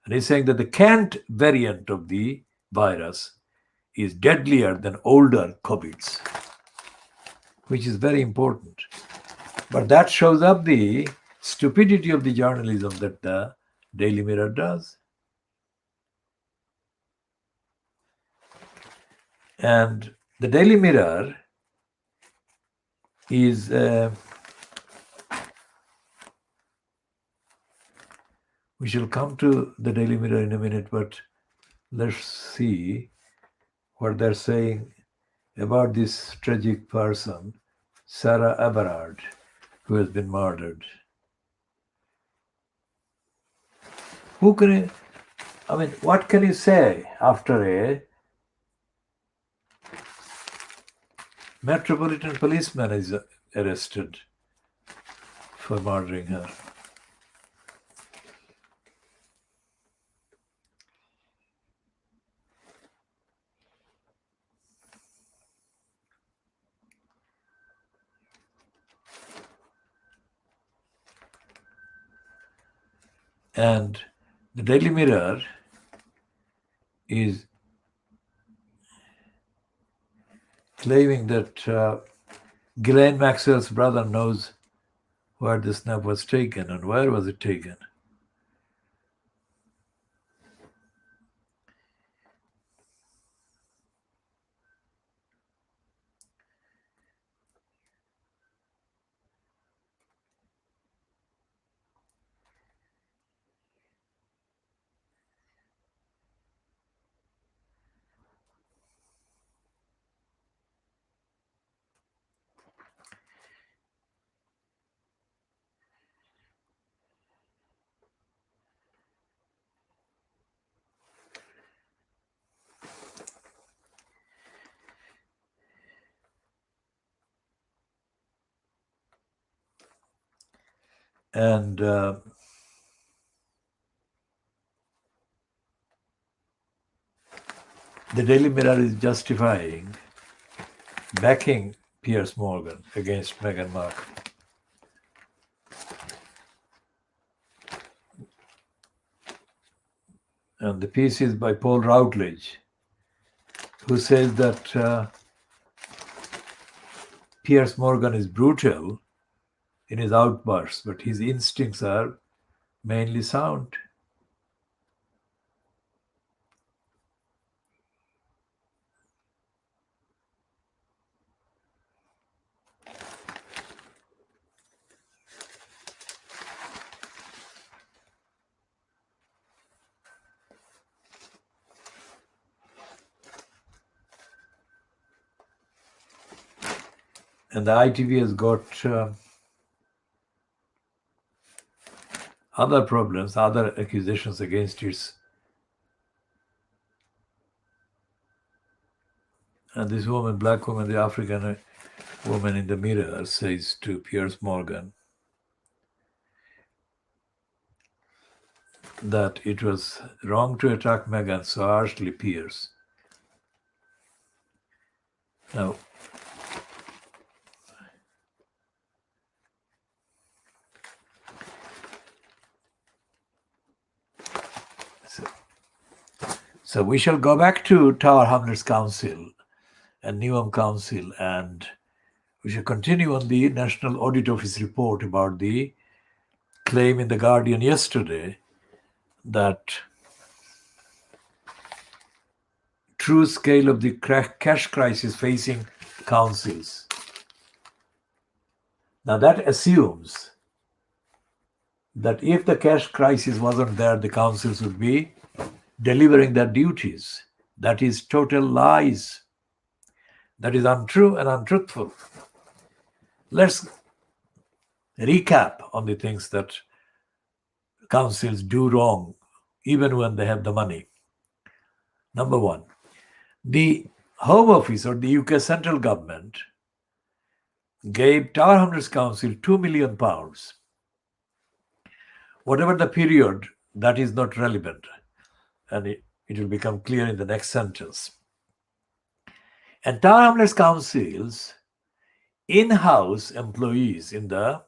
And he's saying that the Kent variant of the virus is deadlier than older COVIDs, which is very important. But that shows up the stupidity of the journalism that the Daily Mirror does. And the Daily Mirror is we shall come to the Daily Mirror in a minute, but let's see what they're saying about this tragic person, Sarah Everard, who has been murdered. What can you say after a metropolitan policeman is arrested for murdering her? And the Daily Mirror is claiming that Ghislaine Maxwell's brother knows where the snap was taken and where was it taken. And the Daily Mirror is justifying backing Piers Morgan against Meghan Markle. And the piece is by Paul Routledge, who says that Piers Morgan is brutal in his outbursts, but his instincts are mainly sound. And the ITV has got other problems, other accusations against it. And this woman, black woman, the African woman in the Mirror, says to Piers Morgan that it was wrong to attack Meghan so harshly, Piers. Now, So we shall go back to Tower Hamlets Council and Newham Council, and we shall continue on the National Audit Office report about the claim in the Guardian yesterday that true scale of the cash crisis facing councils. Now that assumes that if the cash crisis wasn't there, the councils would be delivering their duties. That is total lies. That is untrue and untruthful. Let's recap on the things that councils do wrong, even when they have the money. Number one, the Home Office or the UK central government gave Tower Hamlets Council £2 million. Whatever the period, that is not relevant. And it will become clear in the next sentence. And Tower Hamlets Council's in-house employees in the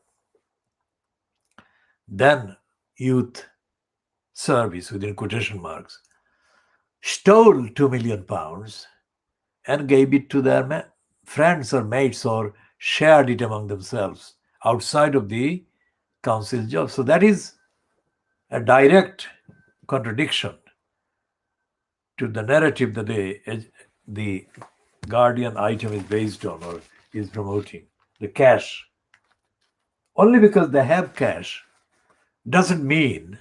then youth service, within quotation marks, stole £2 million and gave it to their friends or mates, or shared it among themselves outside of the council job. So that is a direct contradiction to the narrative that the Guardian item is based on or is promoting. The cash. Only because they have cash doesn't mean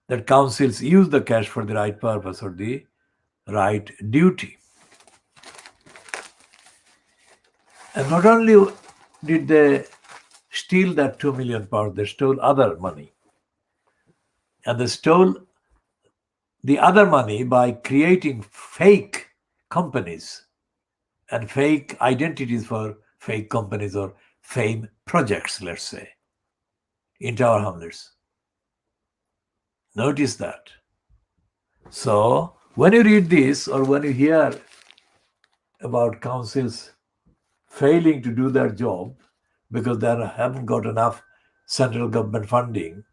that councils use the cash for the right purpose or the right duty. And not only did they steal that £2 million, they stole other money. And they stole the other money by creating fake companies and fake identities for fake companies or fame projects, let's say, in Tower Hamlets. Notice that. So when you read this, or when you hear about councils failing to do their job because they haven't got enough central government funding,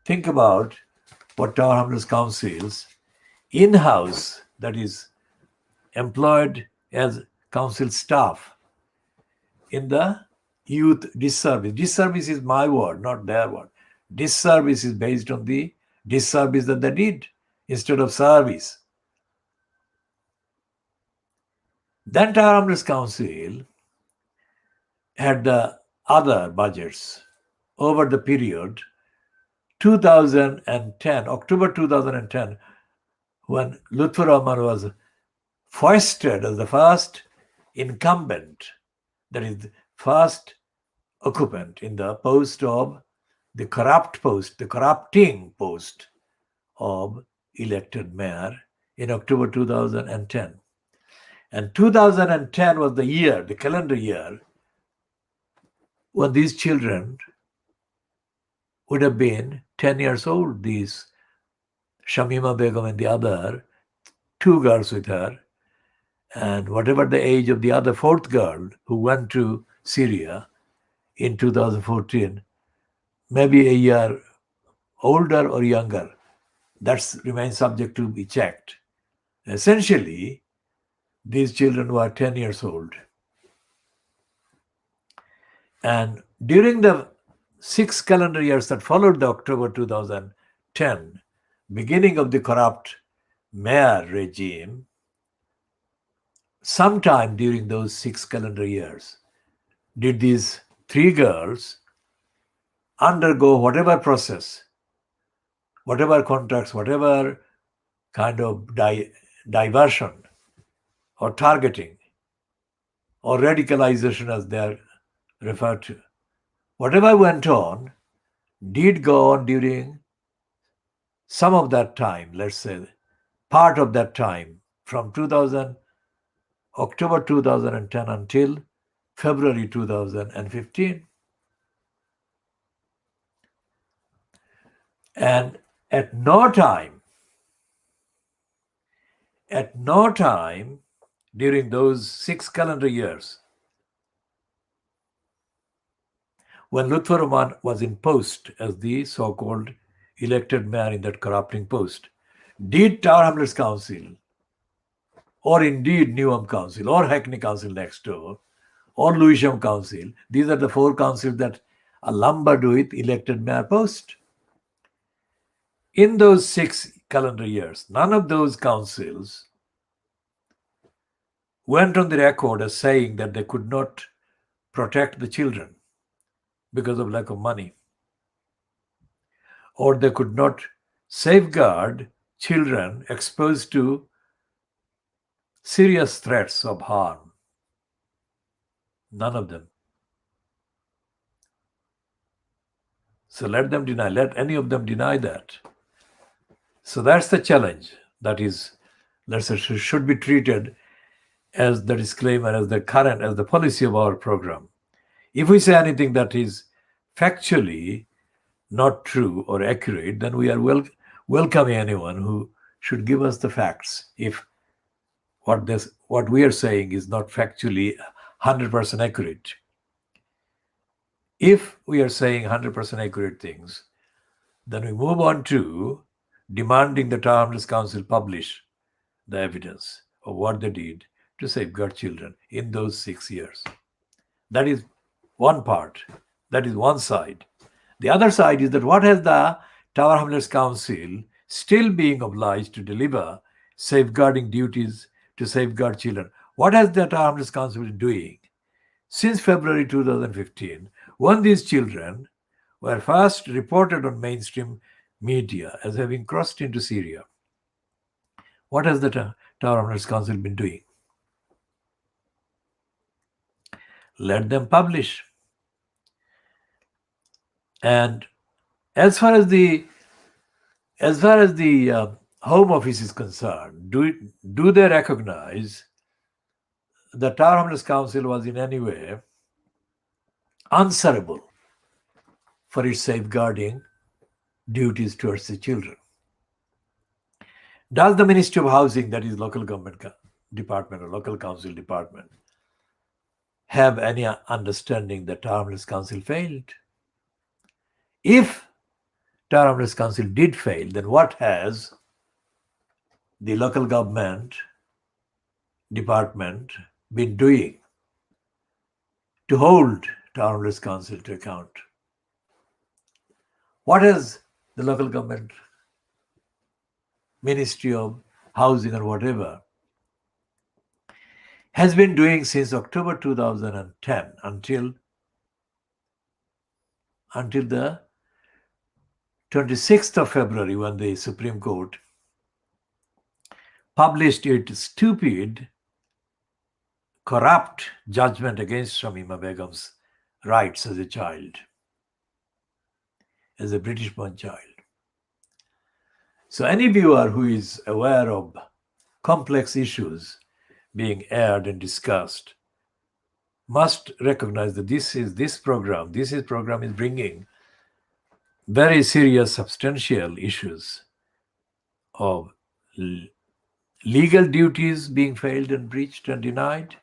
think about what Tower Hamlets Council's in-house, that is employed as council staff in the youth disservice. Disservice is my word, not their word. Disservice is based on the disservice that they did instead of service. Then Tower Hamlets Council had the other budgets over the period 2010, October 2010, when Lutfur Rahman was foisted as the first incumbent, that is, the first occupant in the post of the corrupting post of elected mayor in October 2010. And 2010 was the year, the calendar year, when these children would have been 10 years old, these Shamima Begum and the other two girls with her, and whatever the age of the other fourth girl who went to Syria in 2014, maybe a year older or younger. That remains subject to be checked. Essentially, these children were 10 years old. And during the 6 calendar years that followed the October 2010, beginning of the corrupt mayor regime, sometime during those 6 calendar years, did these 3 girls undergo whatever process, whatever contracts, whatever kind of diversion or targeting or radicalization, as they are referred to. Whatever went on did go on during some of that time, let's say part of that time, from October 2010 until February 2015. And at no time during those 6 calendar years, when Lutfur Rahman was in post as the so-called elected mayor in that corrupting post, Did Tower Hamlets Council, or indeed Newham Council, or Hackney Council next door, or Lewisham Council, these are the four councils that are lumbered with elected mayor post. In those 6 calendar years, none of those councils went on the record as saying that they could not protect the children because of lack of money, or they could not safeguard children exposed to serious threats of harm. None of them. So let them deny, let any of them deny that. So that's the challenge that is, let's say, should be treated as the disclaimer, as the current, as the policy of our program. If we say anything that is factually not true or accurate, then we are welcoming anyone who should give us the facts. If what we are saying is not factually 100% accurate. If we are saying 100% accurate things, then we move on to demanding the Tower Hamlets Council publish the evidence of what they did to safeguard children in those 6 years. That is one part. That is one side. The other side is that what has the Tower Hamlets Council still being obliged to deliver safeguarding duties to safeguard children? What has the Tower Hamlets Council been doing since February 2015, when these children were first reported on mainstream media as having crossed into Syria? What has the Tower Hamlets Council been doing? Let them publish. And as far as the Home Office is concerned, do they recognize the Tower Hamlets Council was in any way answerable for its safeguarding duties towards the children? Does the Ministry of Housing, that is local government department or local council department, have any understanding that Tower Hamlets Council failed? If Tower Hamlets Council did fail, then what has the local government department been doing to hold Tower Hamlets Council to account? What has the local government, Ministry of Housing or whatever, has been doing since October 2010 until the 26th of February, when the Supreme Court published its stupid, corrupt judgment against Shamima Begum's rights as a child, as a British-born child. So any viewer who is aware of complex issues being aired and discussed must recognize that this program is bringing very serious, substantial issues of legal duties being failed and breached and denied,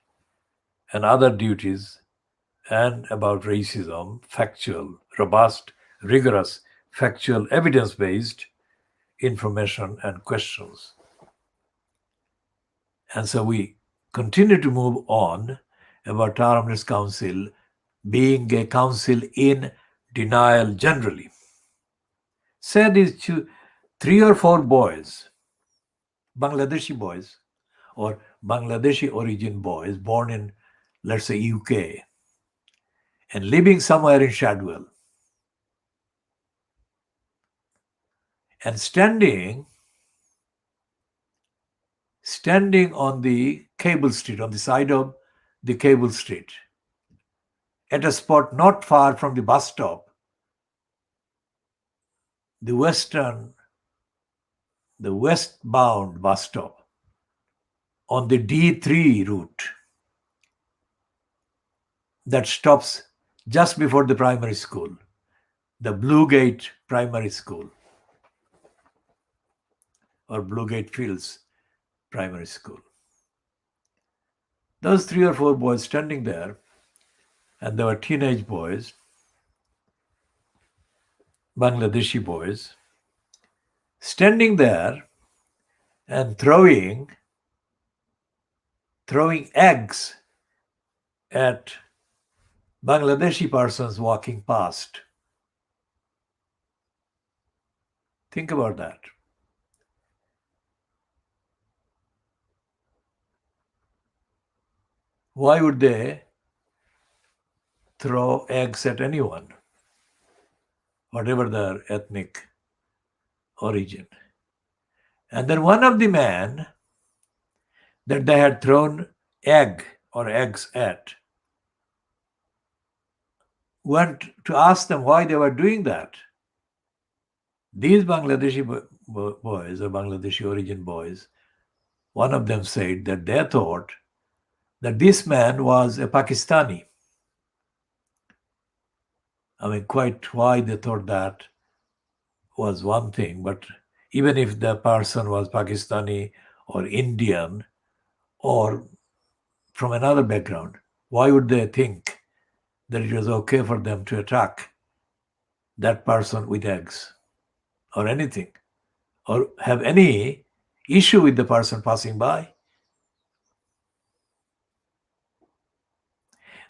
and other duties, and about racism, factual, robust, rigorous, factual, evidence-based information and questions. And so we continue to move on about Tower Hamlets Council being a council in denial generally. Say these 3 or 4 boys, Bangladeshi boys or Bangladeshi origin boys born in, let's say, UK and living somewhere in Shadwell, and standing on the Cable Street, on the side of the Cable Street, at a spot not far from the bus stop, the westbound bus stop on the D3 route that stops just before the primary school, the Bluegate Primary School or Bluegate Fields Primary School. Those 3 or 4 boys standing there, and they were teenage boys, Bangladeshi boys, standing there and throwing eggs at Bangladeshi persons walking past. Think about that. Why would they throw eggs at anyone, whatever their ethnic origin? And then one of the men that they had thrown eggs at went to ask them why they were doing that. These Bangladeshi boys or Bangladeshi origin boys, one of them said that they thought that this man was a Pakistani. I mean, quite why they thought that was one thing, but even if the person was Pakistani or Indian or from another background, why would they think that it was okay for them to attack that person with eggs or anything, or have any issue with the person passing by?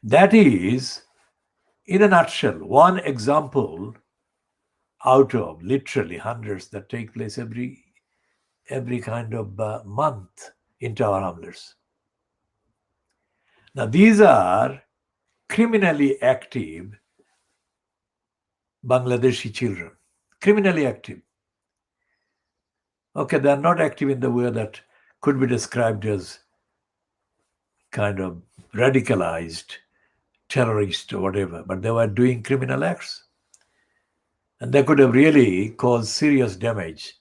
That is, in a nutshell, one example out of literally hundreds that take place every kind of month in Tower Hamlets. Now, these are criminally active Bangladeshi children, criminally active. Okay, they are not active in the way that could be described as kind of radicalized terrorist or whatever, but they were doing criminal acts. And they could have really caused serious damage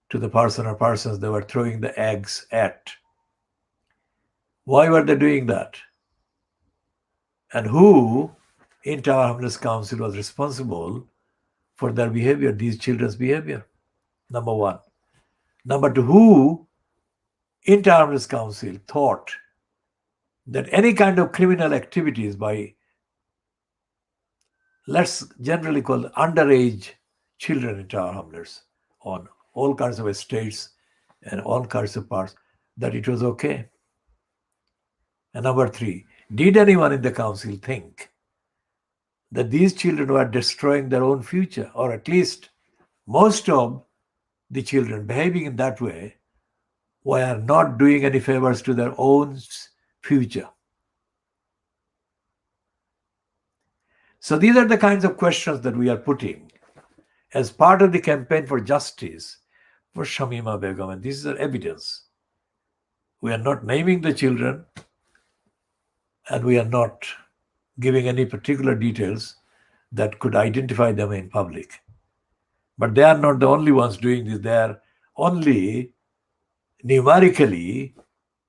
to the person or persons they were throwing the eggs at. Why were they doing that? And who in Tower Hamlets Council was responsible for their behavior, these children's behavior? Number one. Number two, who in Tower Hamlets Council thought that any kind of criminal activities by, let's generally call underage children in Tower Hamlets on all kinds of estates and all kinds of parts, that it was okay? And number three, did anyone in the council think that these children were destroying their own future, or at least most of the children behaving in that way were not doing any favors to their own future? So these are the kinds of questions that we are putting as part of the campaign for justice for Shamima Begum, and this is the evidence. We are not naming the children, and we are not giving any particular details that could identify them in public. But they are not the only ones doing this. They are only numerically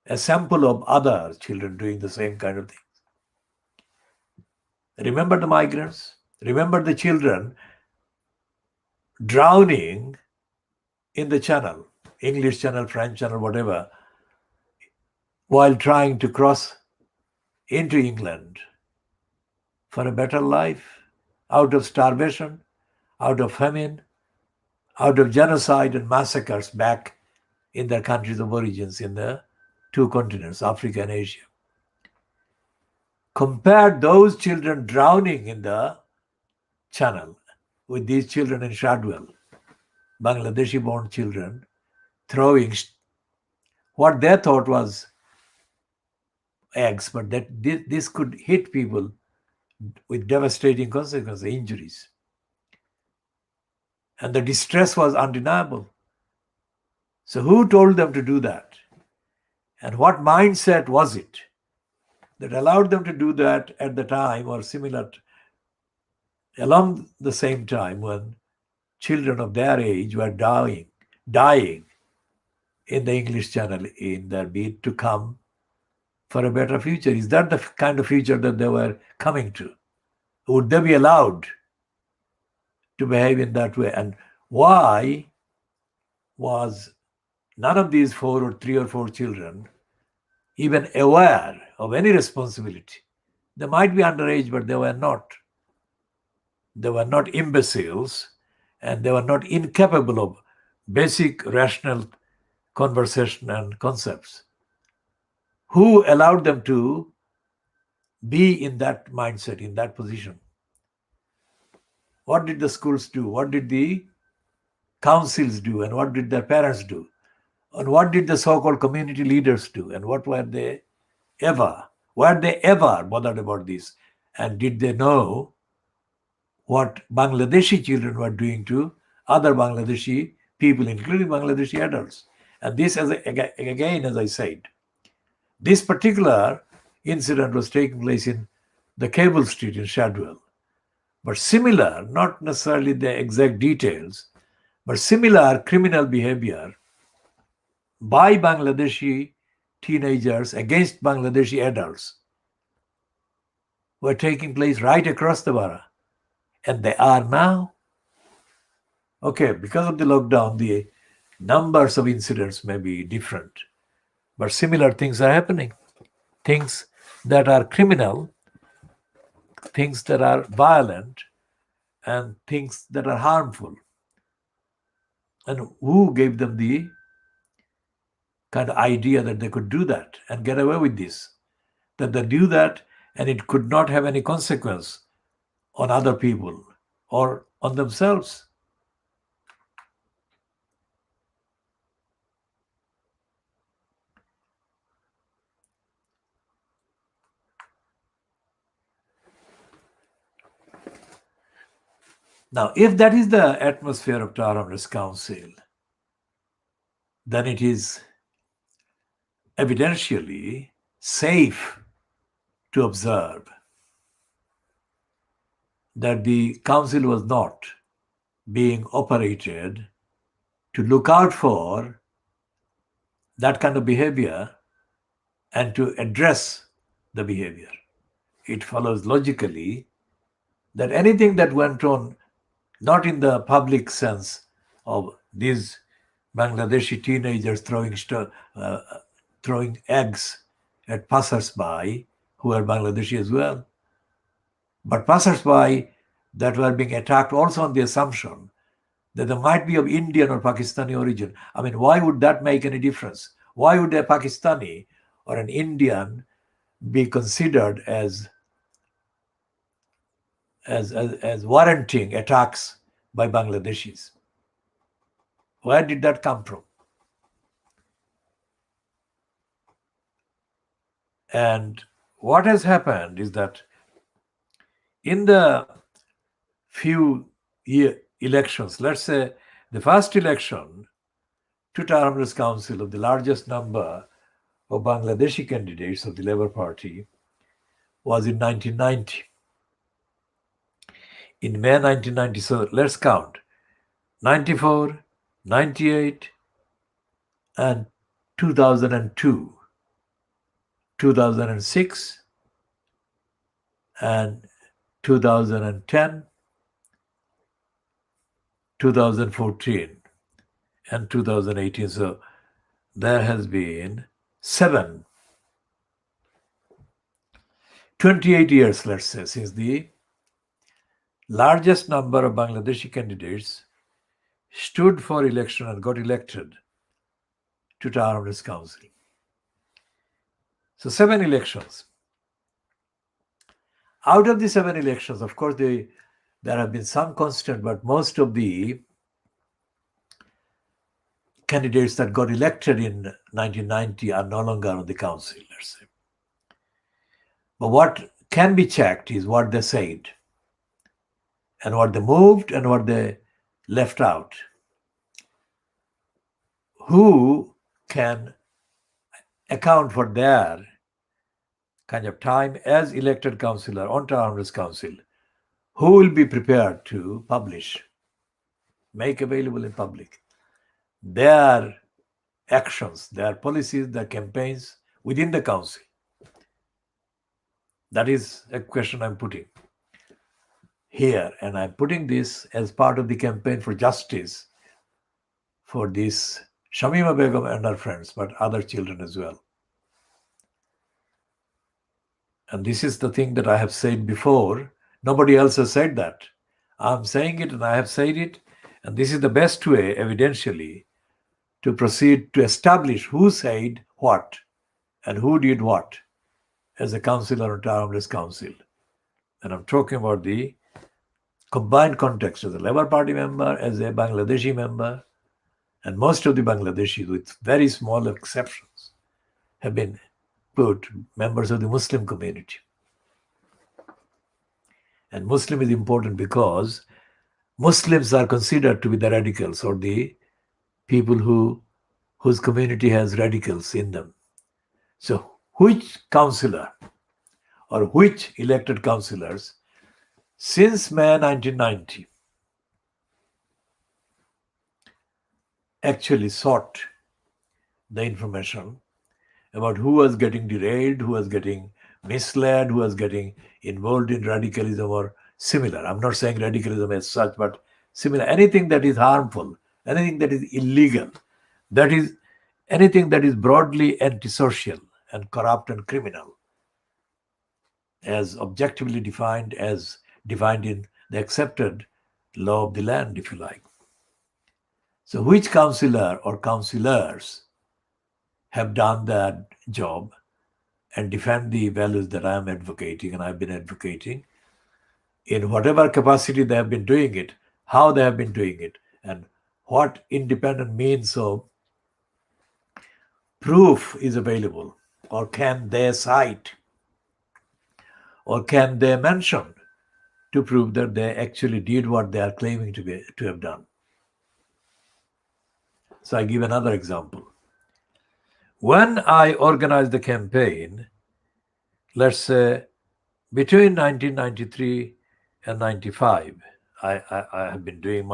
a sample of other children doing the same kind of thing. Remember the migrants? Remember the children drowning in the channel, English channel, French channel, whatever, while trying to cross into England for a better life, out of starvation, out of famine, out of genocide and massacres back in their countries of origins in the two continents, Africa and Asia. Compare those children drowning in the channel with these children in Shadwell, Bangladeshi-born children, throwing what they thought was eggs, but that this could hit people with devastating consequences, injuries. And the distress was undeniable. So who told them to do that? And what mindset was it that allowed them to do that at the time or similar, along the same time when children of their age were dying in the English Channel in their bid to come for a better future? Is that the kind of future that they were coming to? Would they be allowed to behave in that way? And why was none of these three or four children even aware of any responsibility? They might be underage, but they were not. They were not imbeciles, and they were not incapable of basic rational conversation and concepts. Who allowed them to be in that mindset, in that position? What did the schools do? What did the councils do? And what did their parents do? And what did the so-called community leaders do? And what were they ever? Were they ever bothered about this? And did they know what Bangladeshi children were doing to other Bangladeshi people, including Bangladeshi adults? And this, again, as I said, this particular incident was taking place in the Cable Street in Shadwell. But similar, not necessarily the exact details, but similar criminal behavior by Bangladeshi teenagers against Bangladeshi adults were taking place right across the border. And they are now. Okay, because of the lockdown, the numbers of incidents may be different, but similar things are happening. Things that are criminal, things that are violent, and things that are harmful. And who gave them the kind of idea that they could do that and get away with this? That they do that and it could not have any consequence on other people or on themselves. Now, if that is the atmosphere of Tower Hamlets Council, then it is evidentially safe to observe that the council was not being operated to look out for that kind of behavior and to address the behavior. It follows logically that anything that went on, not in the public sense of these Bangladeshi teenagers throwing eggs at passers-by who are Bangladeshi as well, but passers-by that were being attacked also on the assumption that they might be of Indian or Pakistani origin. I mean, why would that make any difference? Why would a Pakistani or an Indian be considered as warranting attacks by Bangladeshis? Where did that come from? And what has happened is that in the few elections, let's say the first election to Tower Hamlets Council of the largest number of Bangladeshi candidates of the Labour Party was in 1990. In May 1990, so let's count, 94, 98, and 2002, 2006, and 2010, 2014, and 2018. So there has been 28 years, let's say, since the largest number of Bangladeshi candidates stood for election and got elected to Tower Hamlets Council. So 7 elections. Out of the 7 elections, of course, there have been some constant, but most of the candidates that got elected in 1990 are no longer on the council, let's say. But what can be checked is what they said, and what they moved and what they left out. Who can account for their kind of time as elected councillor on Tower Hamlets Council? Who will be prepared to publish, make available in public their actions, their policies, their campaigns within the council? That is a question I'm putting here, and I'm putting this as part of the campaign for justice for this Shamima Begum and her friends, but other children as well. And this is the thing that I have said before. Nobody else has said that. I'm saying it and I have said it, and this is the best way, evidentially, to proceed to establish who said what and who did what as a councillor on Town Council. And I'm talking about the combined context as a Labour Party member, as a Bangladeshi member, and most of the Bangladeshis, with very small exceptions, have been put members of the Muslim community. And Muslim is important because Muslims are considered to be the radicals, or the people whose community has radicals in them. So which councillor or which elected councillors since May 1990 actually sought the information about who was getting derailed, who was getting misled, who was getting involved in radicalism or similar. I'm not saying radicalism as such, but similar. Anything that is harmful, anything that is illegal, that is anything that is broadly antisocial and corrupt and criminal, as objectively defined, as defined in the accepted law of the land, if you like. So which councillor or councillors have done that job and defend the values that I am advocating and I've been advocating in whatever capacity they have been doing it, how they have been doing it, and what independent means of proof is available, or can they cite, or can they mention to prove that they actually did what they are claiming to have done. So I give another example. When I organized the campaign, let's say between 1993 and 95, I have been doing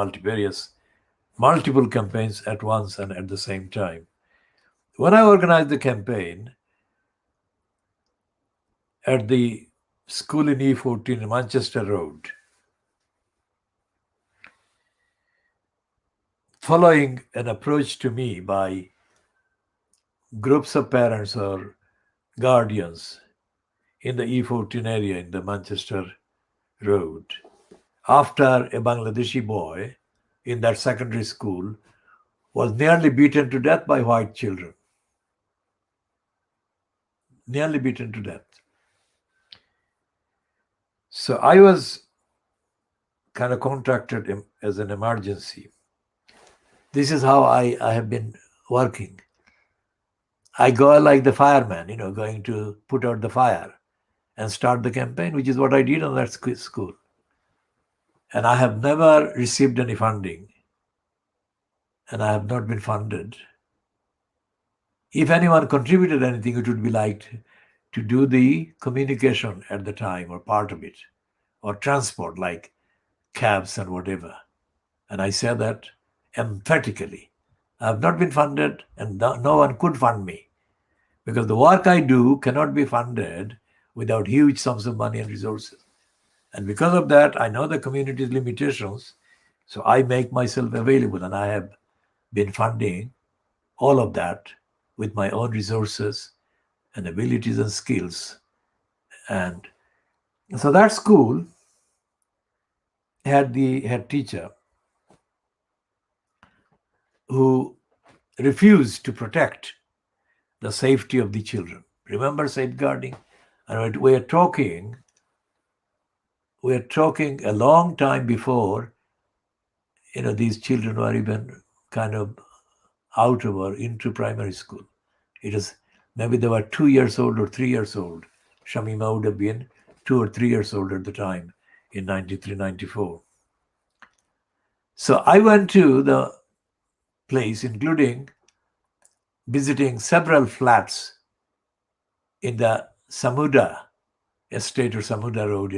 multiple campaigns at once and at the same time. When I organized the campaign at the school in E14 in Manchester Road, following an approach to me by groups of parents or guardians in the E14 area in the Manchester Road, after a Bangladeshi boy in that secondary school was nearly beaten to death by white children. Nearly beaten to death. So I was kind of contracted as an emergency. This is how I have been working. I go like the fireman, going to put out the fire and start the campaign, which is what I did on that school. And I have never received any funding, and I have not been funded. If anyone contributed anything, it would be like to do the communication at the time, or part of it, or transport like cabs and whatever. And I say that emphatically. I have not been funded, and no one could fund me, because the work I do cannot be funded without huge sums of money and resources. And because of that, I know the community's limitations, so I make myself available, and I have been funding all of that with my own resources and abilities and skills. And so that school had the head teacher who refused to protect the safety of the children. Remember safeguarding? And we are talking a long time before these children were even kind of out of or into primary school. It is maybe they were 2 years old or 3 years old. Shamima would have been 2 or 3 years old at the time in 93, 94. So I went to the place, including visiting several flats in the Samuda estate or Samuda Road,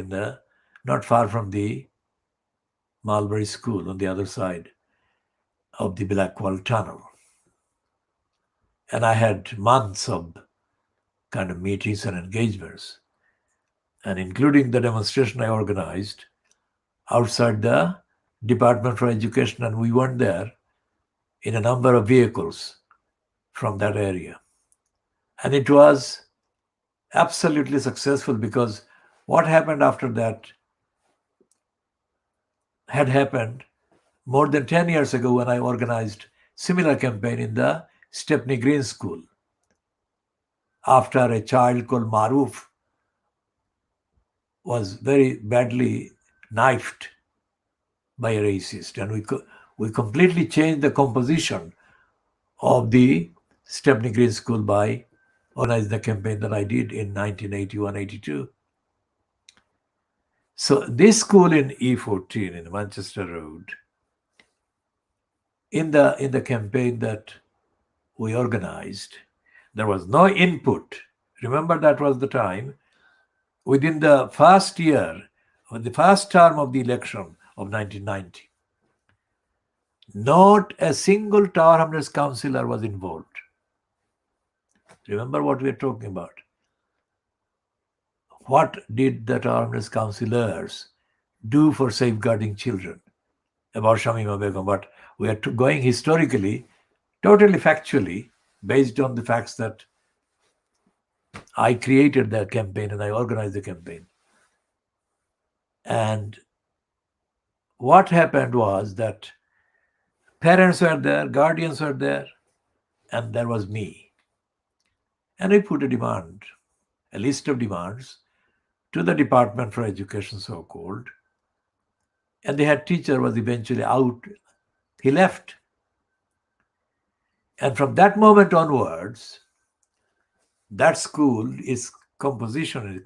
not far from the Mulberry School on the other side of the Blackwall Tunnel. And I had months of kind of meetings and engagements, and including the demonstration I organized outside the Department for Education, and we went there in a number of vehicles from that area. And it was absolutely successful, because what happened after that had happened more than 10 years ago when I organized similar campaign in the Stepney Green School after a child called Maruf was very badly knifed by a racist, and we completely changed the composition of the Stepney Green School by organizing the campaign that I did in 1981-82. So this school in E14 in Manchester Road, in the campaign that we organized, there was no input. Remember, that was the time within the first year, or the first term of the election of 1990. Not a single Tower Hamlets councillor was involved. Remember what we are talking about. What did the Tower Hamlets councillors do for safeguarding children? About Shamima Begum, but we are going historically, totally factually, based on the facts that I created the campaign and I organized the campaign. And what happened was that parents were there, guardians were there, and there was me. And I put a demand, a list of demands to the Department for Education, so-called. And the head teacher was eventually out. He left. And from that moment onwards, that school, its composition,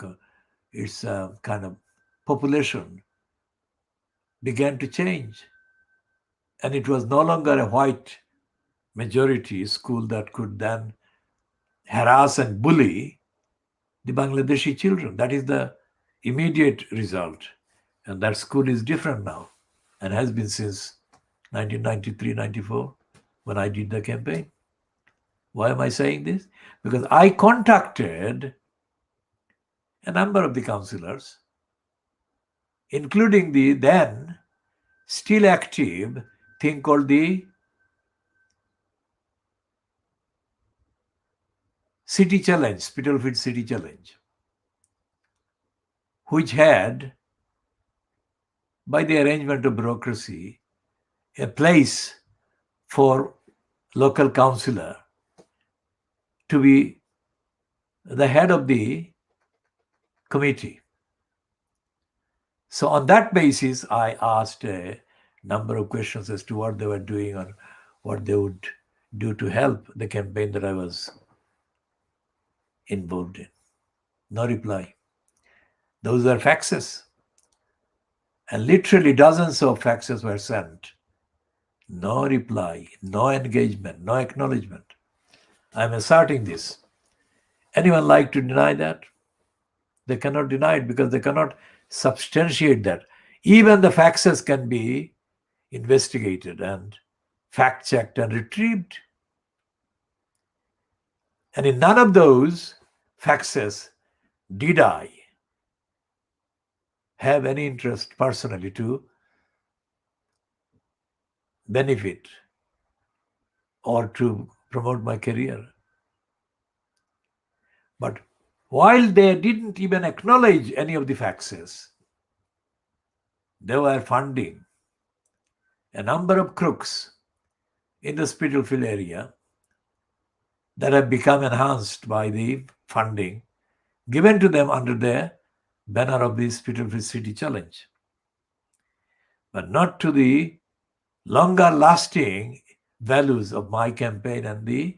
its kind of population began to change. And it was no longer a white majority school that could then harass and bully the Bangladeshi children. That is the immediate result. And that school is different now and has been since 1993-94 when I did the campaign. Why am I saying this? Because I contacted a number of the councillors, including the then still active thing called the City Challenge, Spitalfield City Challenge, which had, by the arrangement of bureaucracy, a place for local councillor to be the head of the committee. So on that basis, I asked a number of questions as to what they were doing or what they would do to help the campaign that I was involved in. No reply. Those were faxes. And literally dozens of faxes were sent. No reply, no engagement, no acknowledgement. I'm asserting this. Anyone like to deny that? They cannot deny it because they cannot substantiate that. Even the faxes can be investigated and fact-checked and retrieved. And in none of those faxes did I have any interest personally to benefit or to promote my career. But while they didn't even acknowledge any of the faxes, they were funding a number of crooks in the Spitalfield area that have become enhanced by the funding given to them under the banner of the Spitalfield City Challenge, but not to the longer lasting values of my campaign and the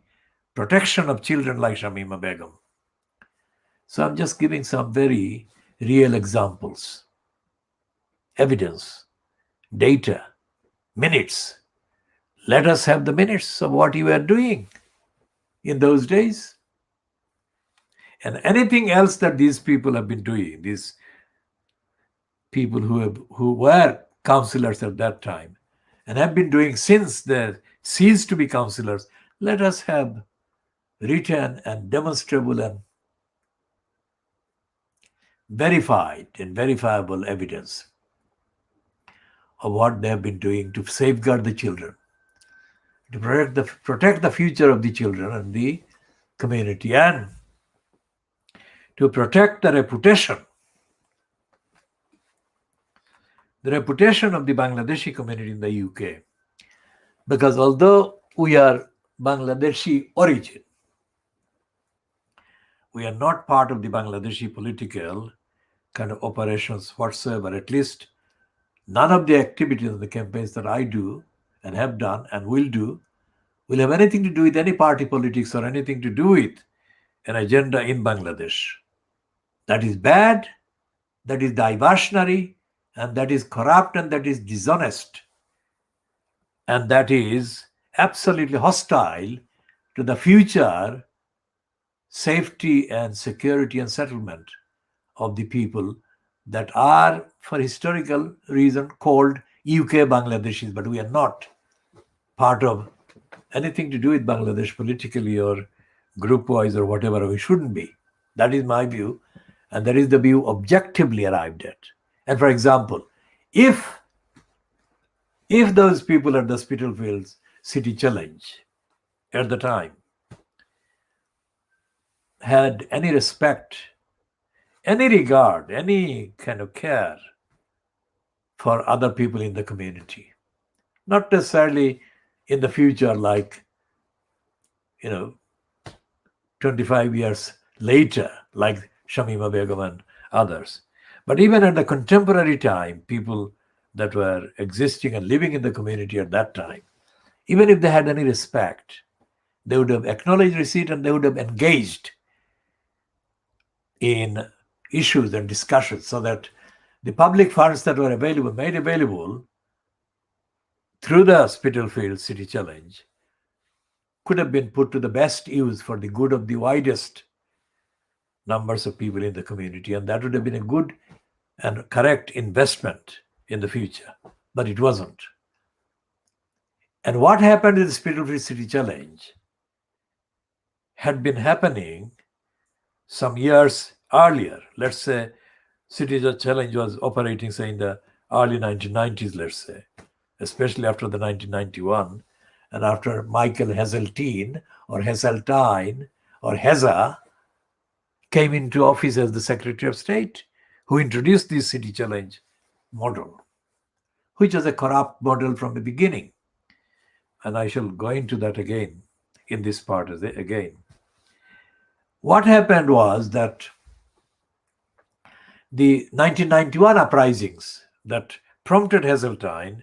protection of children like Shamima Begum. So I'm just giving some very real examples, evidence, data, minutes. Let us have the minutes of what you were doing in those days. And anything else that these people have been doing, these people who were councillors at that time and have been doing since they ceased to be councillors, let us have written and demonstrable and verified and verifiable evidence of what they have been doing to safeguard the children, to protect the future of the children and the community, and to protect the reputation of the Bangladeshi community in the UK. Because although we are Bangladeshi origin. We are not part of the Bangladeshi political kind of operations whatsoever. At least none of the activities of the campaigns that I do and have done and will do will have anything to do with any party politics or anything to do with an agenda in Bangladesh. That is bad, that is diversionary, and that is corrupt, and that is dishonest, and that is absolutely hostile to the future safety and security and settlement of the people that are, for historical reason, called UK Bangladeshis, but we are not part of anything to do with Bangladesh politically or group wise or whatever. We shouldn't be. That is my view, and that is the view objectively arrived at. And for example, if those people at the Spitalfields City Challenge at the time had any respect, any regard, any kind of care for other people in the community, not necessarily in the future, like 25 years later, like Shamima Begum and others, but even at the contemporary time, people that were existing and living in the community at that time, even if they had any respect, they would have acknowledged receipt and they would have engaged in issues and discussions, so that the public funds that were available, made available through the Spitalfield City Challenge, could have been put to the best use for the good of the widest numbers of people in the community, and that would have been a good and correct investment in the future, but it wasn't. And what happened in the Spitalfield City Challenge had been happening some years earlier. Let's say City Challenge was operating, say, in the early 1990s, let's say, especially after the 1991, and after Michael Heseltine or Heseltine or Heza came into office as the Secretary of State, who introduced this City Challenge model, which was a corrupt model from the beginning. And I shall go into that again in this part again. What happened was that the 1991 uprisings that prompted Heseltine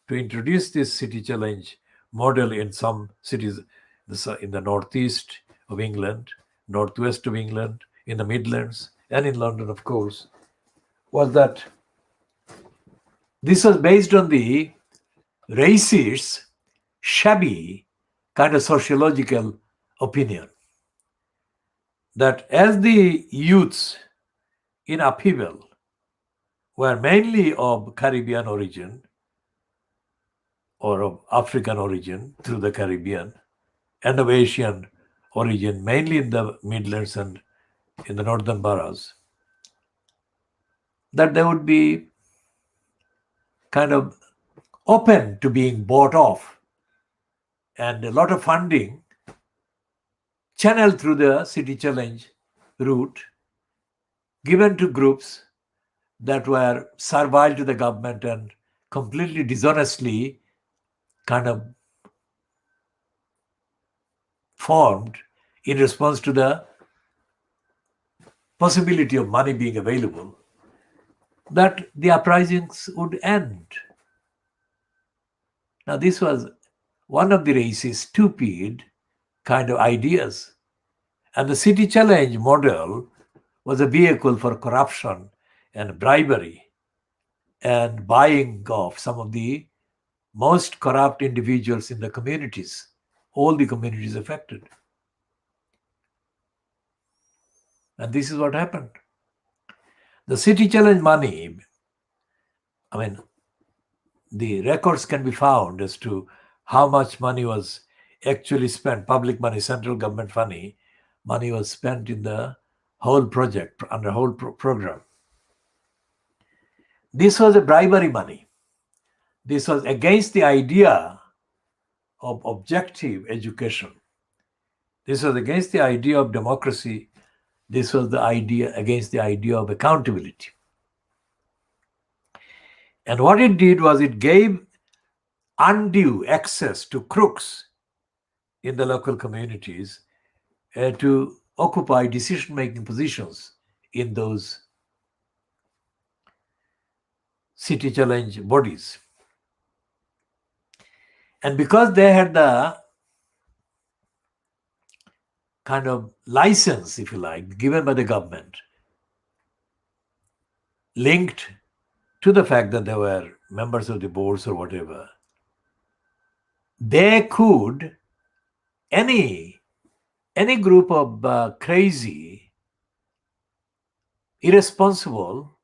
to introduce this City Challenge model in some cities in the northeast of England, northwest of England, in the Midlands, and in London, of course, was that this was based on the racist, shabby kind of sociological opinion that as the youths in upheaval were mainly of Caribbean origin or of African origin through the Caribbean, and of Asian origin, mainly in the Midlands and in the northern boroughs, that they would be kind of open to being bought off, and a lot of funding channeled through the City Challenge route given to groups that were servile to the government and completely dishonestly kind of formed in response to the possibility of money being available, that the uprisings would end. Now, this was one of the racist, stupid kind of ideas. And the City Challenge model was a vehicle for corruption and bribery and buying off some of the most corrupt individuals in the communities, all the communities affected. And this is what happened. The City Challenge money, the records can be found as to how much money was actually spent, public money, central government money was spent in the whole project, under whole program. This was a bribery money. This was against the idea of objective education. This was against the idea of democracy. This was against the idea of accountability. And what it did was it gave undue access to crooks in the local communities to occupy decision-making positions in those city challenge bodies. And because they had the kind of license, if you like, given by the government, linked to the fact that they were members of the boards or whatever, they could, any group of crazy, irresponsible,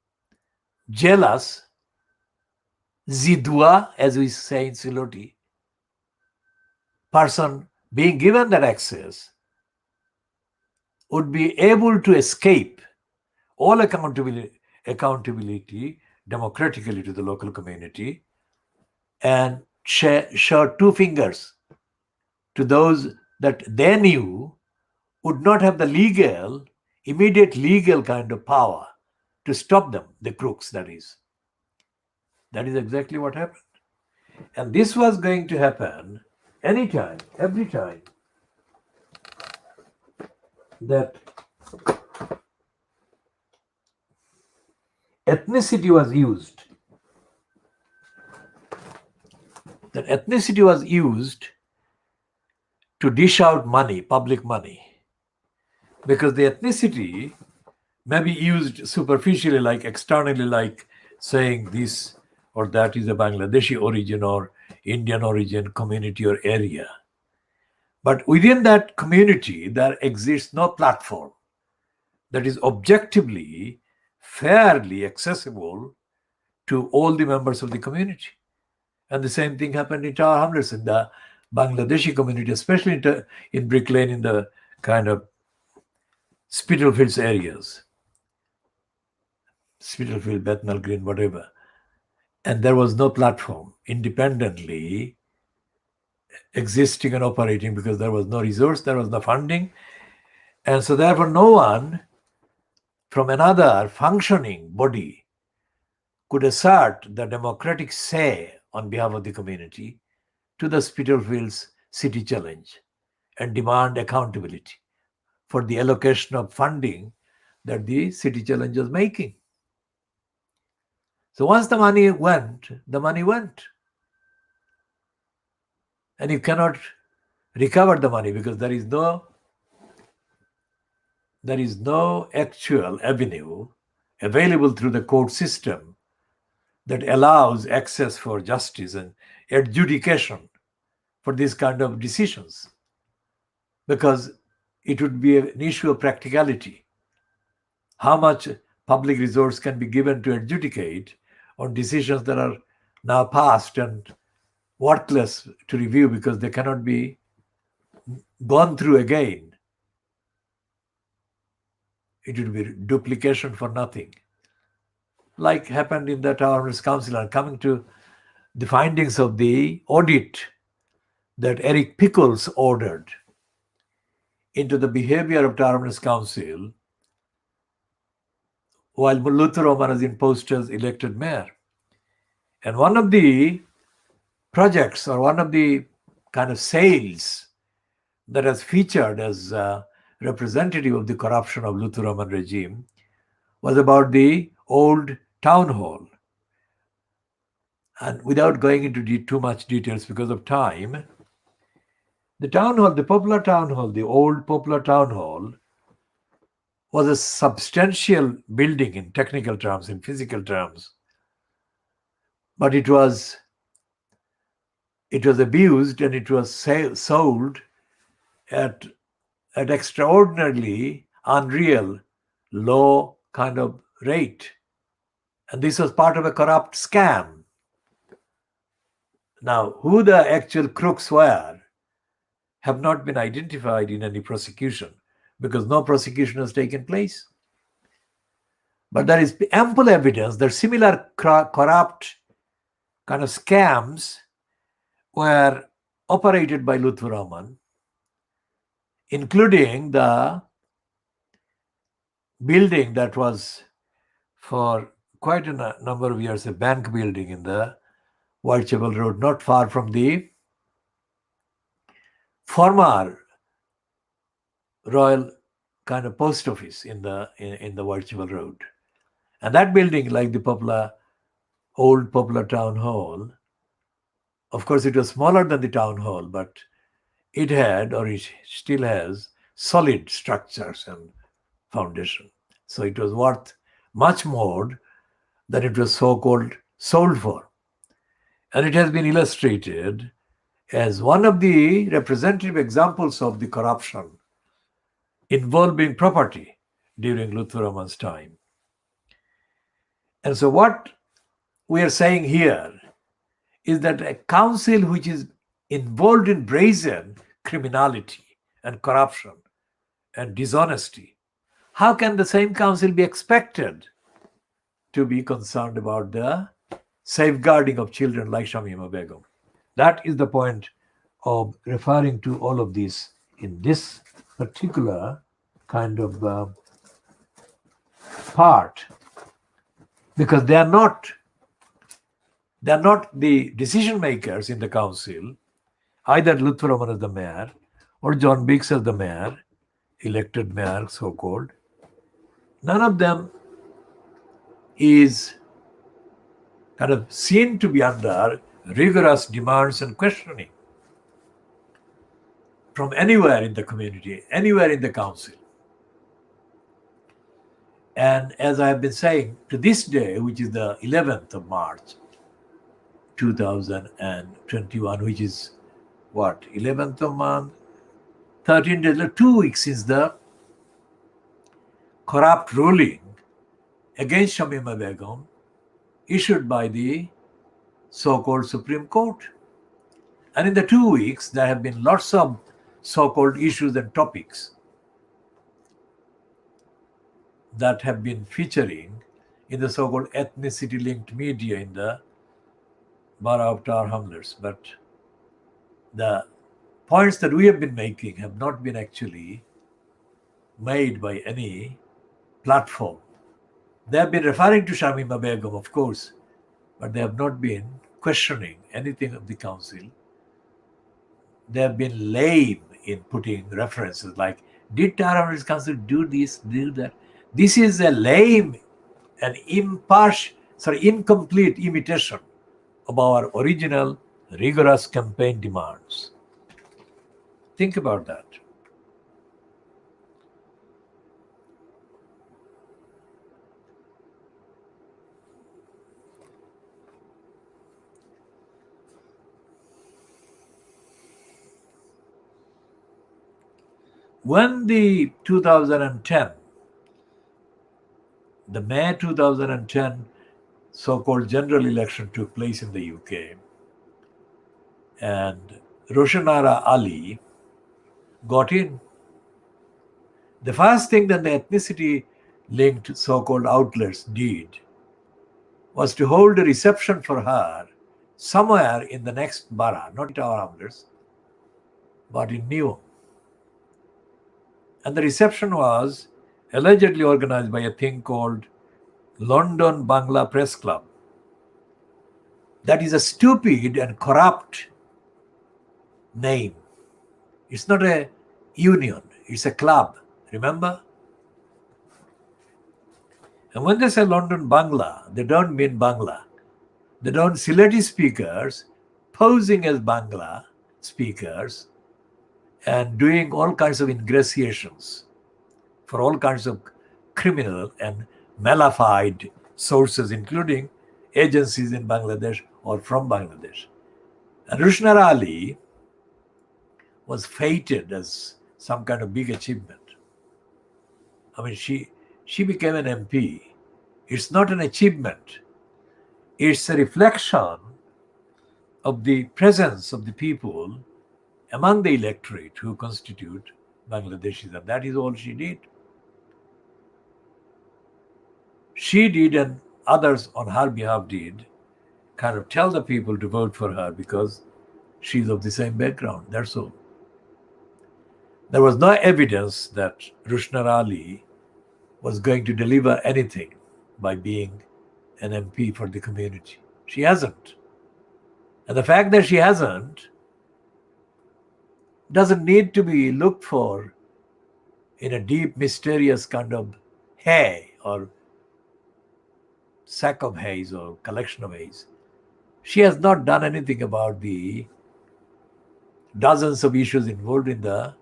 jealous, zidua, as we say in Siloti, person being given that access would be able to escape all accountability democratically to the local community and show two fingers to those that they knew would not have the immediate legal kind of power to stop them, the crooks, that is. That is exactly what happened. And this was going to happen anytime, every time that ethnicity was used. That ethnicity was used to dish out money, public money. Because the ethnicity may be used superficially, like externally, like saying this or that is a Bangladeshi origin or Indian origin community or area. But within that community, there exists no platform that is objectively, fairly accessible to all the members of the community. And the same thing happened in Tower Hamlets, in the Bangladeshi community, especially in Brick Lane, in the kind of Spitalfields areas. Spitalfield, Bethnal Green, whatever. And there was no platform independently existing and operating because there was no resource, there was no funding. And so therefore no one from another functioning body could assert the democratic say on behalf of the community to the Spitalfields City Challenge and demand accountability for the allocation of funding that the City Challenge was making. So once the money went, the money went. And you cannot recover the money because there is no actual avenue available through the court system that allows access for justice and adjudication for these kind of decisions, because it would be an issue of practicality. How much public resource can be given to adjudicate on decisions that are now passed and worthless to review because they cannot be gone through again? It would be duplication for nothing. Like happened in the Tower Hamlets Council. And coming to the findings of the audit that Eric Pickles ordered into the behavior of Tower Hamlets Council while Luther Roman is imposed as elected mayor. And one of the projects or one of the kind of sales that has featured as representative of the corruption of Luther Roman regime was about the old town hall. And without going into too much details because of time, the town hall, the popular town hall, the old popular town hall was a substantial building in technical terms, in physical terms. But it was abused and it was sold at extraordinarily unreal low kind of rate. And this was part of a corrupt scam. Now, who the actual crooks were have not been identified in any prosecution because no prosecution has taken place. But there is ample evidence that similar corrupt kind of scams were operated by Luther Roman, including the building that was for quite a number of years a bank building in the Whitechapel Road, not far from the former royal kind of post office in the Virtual Road. And that building, like the old popular town hall, of course, it was smaller than the town hall, but it had, or it still has, solid structures and foundation. So it was worth much more than it was so-called sold for. And it has been illustrated as one of the representative examples of the corruption involving property during Lutfur Rahman's time. And so what we are saying here is that a council which is involved in brazen criminality and corruption and dishonesty, how can the same council be expected to be concerned about the safeguarding of children like Shamima Begum? That is the point of referring to all of this in this particular kind of part, because they are not the decision makers in the council, either Lutfur Rahman as the mayor or John Biggs as the mayor, elected mayor so-called. None of them is kind of seen to be under rigorous demands and questioning from anywhere in the community, anywhere in the council. And as I have been saying, to this day, which is the 11th of March, 2021, which is what, 11th of month, 13 days, 2 weeks since the corrupt ruling against Shamima Begum issued by the so-called Supreme Court. And in the 2 weeks, there have been lots of so-called issues and topics that have been featuring in the so-called ethnicity-linked media in the borough of Tower Hamlets. But the points that we have been making have not been actually made by any platform. They have been referring to Shamima Begum, of course, but they have not been questioning anything of the council. They have been lame in putting references like, did Tower Hamlets Council do this, do that? This is a lame and incomplete imitation of our original rigorous campaign demands. Think about that. When the May 2010 so-called general election took place in the UK, and Roshanara Ali got in, the first thing that the ethnicity-linked so-called outlets did was to hold a reception for her somewhere in the next borough, not in Tower Hamlets, but in Newham. And the reception was allegedly organized by a thing called London Bangla Press Club. That is a stupid and corrupt name. It's not a union, it's a club, remember? And when they say London Bangla, they don't mean Bangla. They don't Sylheti speakers posing as Bangla speakers and doing all kinds of ingratiations for all kinds of criminal and malified sources, including agencies in Bangladesh or from Bangladesh. And Rushnara Ali was feted as some kind of big achievement. I mean, she became an MP. It's not an achievement. It's a reflection of the presence of the people among the electorate who constitute Bangladeshis, and that is all she did. She did, and others on her behalf did, kind of tell the people to vote for her because she's of the same background. That's all. There was no evidence that Rushnara Ali was going to deliver anything by being an MP for the community. She hasn't. And the fact that she hasn't doesn't need to be looked for in a deep, mysterious kind of hay or sack of haze or collection of haze. She has not done anything about the dozens of issues involved in the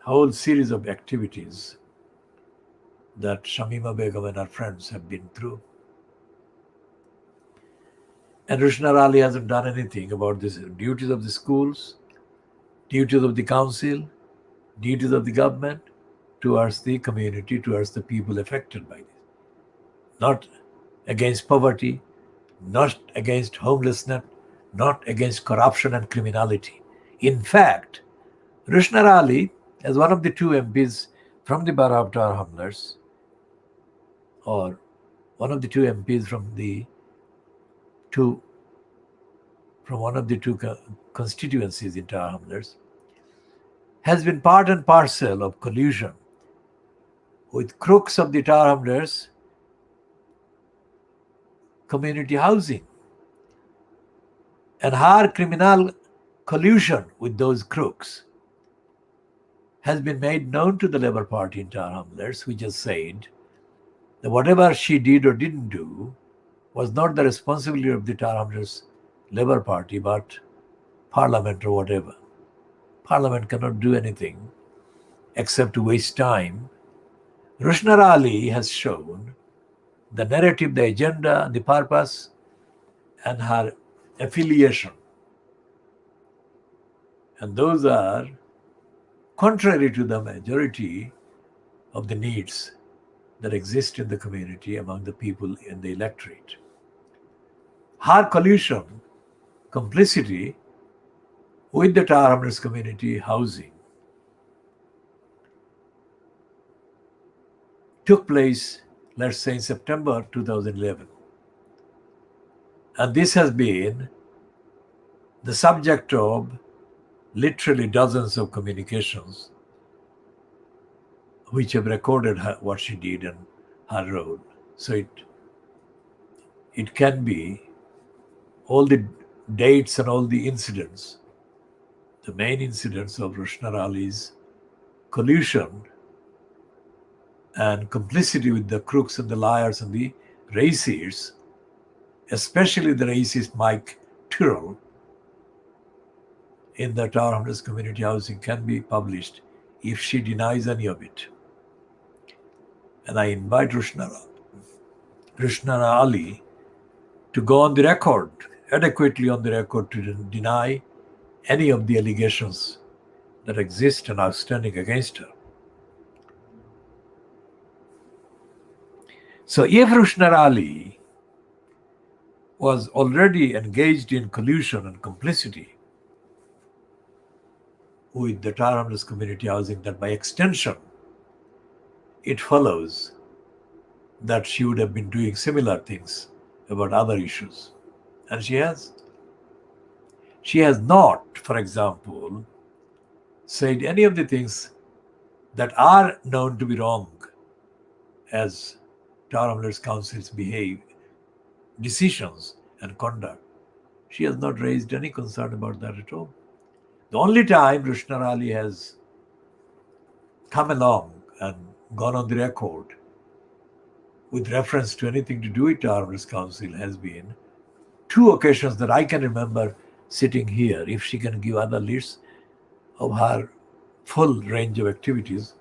whole series of activities that Shamima Begum and her friends have been through. And Rushna Ali hasn't done anything about this duties of the schools, duties of the council, duties of the government towards the community, towards the people affected by this. Not against poverty, not against homelessness, not against corruption and criminality. In fact, Rushna Ali, as one of the two MPs from the Borough of Tower Hamlets, or one of the two MPs from one of the two constituencies in Tower Hamlets, has been part and parcel of collusion with crooks of the Tower Hamlets community housing. And her criminal collusion with those crooks has been made known to the Labour Party in Tower Hamlets, which has said that whatever she did or didn't do was not the responsibility of the Tower Hamlets Labour Party, but Parliament or whatever. Parliament cannot do anything except to waste time. Rushna Ali has shown the narrative, the agenda, the purpose, and her affiliation. And those are contrary to the majority of the needs that exist in the community among the people in the electorate. Her collusion, complicity with the Tower Hamlets community housing took place, let's say, in September 2011. And this has been the subject of literally dozens of communications which have recorded what she did and her role. So it can be all the dates and all the incidents, the main incidents of Rushna Ali's collusion and complicity with the crooks and the liars and the racists, especially the racist Mike Tyrrell in the Tower Hamlets community housing, can be published if she denies any of it. And I invite Rushna Ali to go on the record, adequately on the record, to deny any of the allegations that exist and are standing against her. So if Rushna Ali was already engaged in collusion and complicity with the Tower Hamlets community housing, that by extension, it follows that she would have been doing similar things about other issues. And she has. She has not, for example, said any of the things that are known to be wrong as Tower Hamlets Council's decisions and conduct. She has not raised any concern about that at all. The only time Rushna Ali has come along and gone on the record with reference to anything to do with Tower Hamlets Council has been two occasions that I can remember sitting here. If she can give other lists of her full range of activities,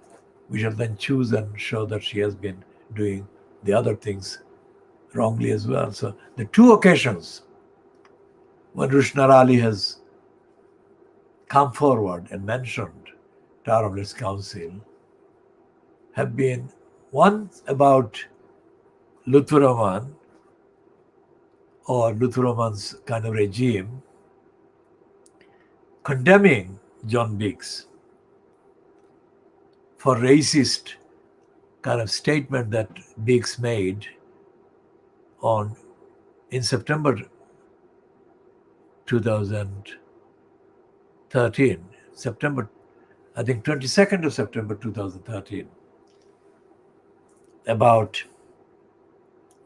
we shall then choose and show that she has been doing the other things wrongly as well. So the two occasions when Rushna Ali has come forward and mentioned Tower Hamlets Council have been one about Lutfur Rahman or Lutfur Rahman's kind of regime condemning John Biggs for racist kind of statement that Biggs made in September 2013, I think 22nd of September 2013, about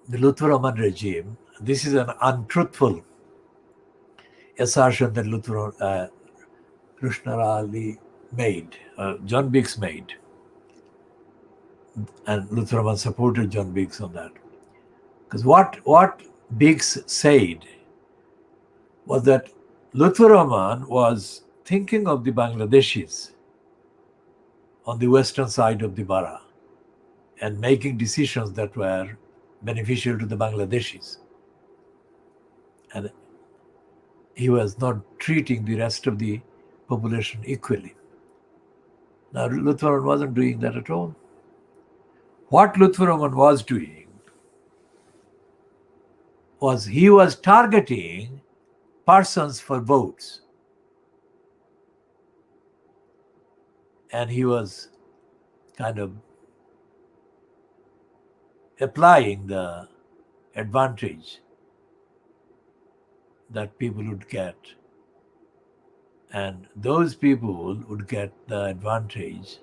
the Lutfur Rahman regime. This is an untruthful assertion that Krishna Ali made, John Biggs made, and Luther Rahman supported John Biggs on that. Because what Biggs said was that Luther Rahman was thinking of the Bangladeshis on the western side of the Bara and making decisions that were beneficial to the Bangladeshis. And he was not treating the rest of the population equally. Now, Luther Rahman wasn't doing that at all. What Luther Rahman was doing was he was targeting persons for votes. And he was kind of applying the advantage that people would get. And those people would get the advantage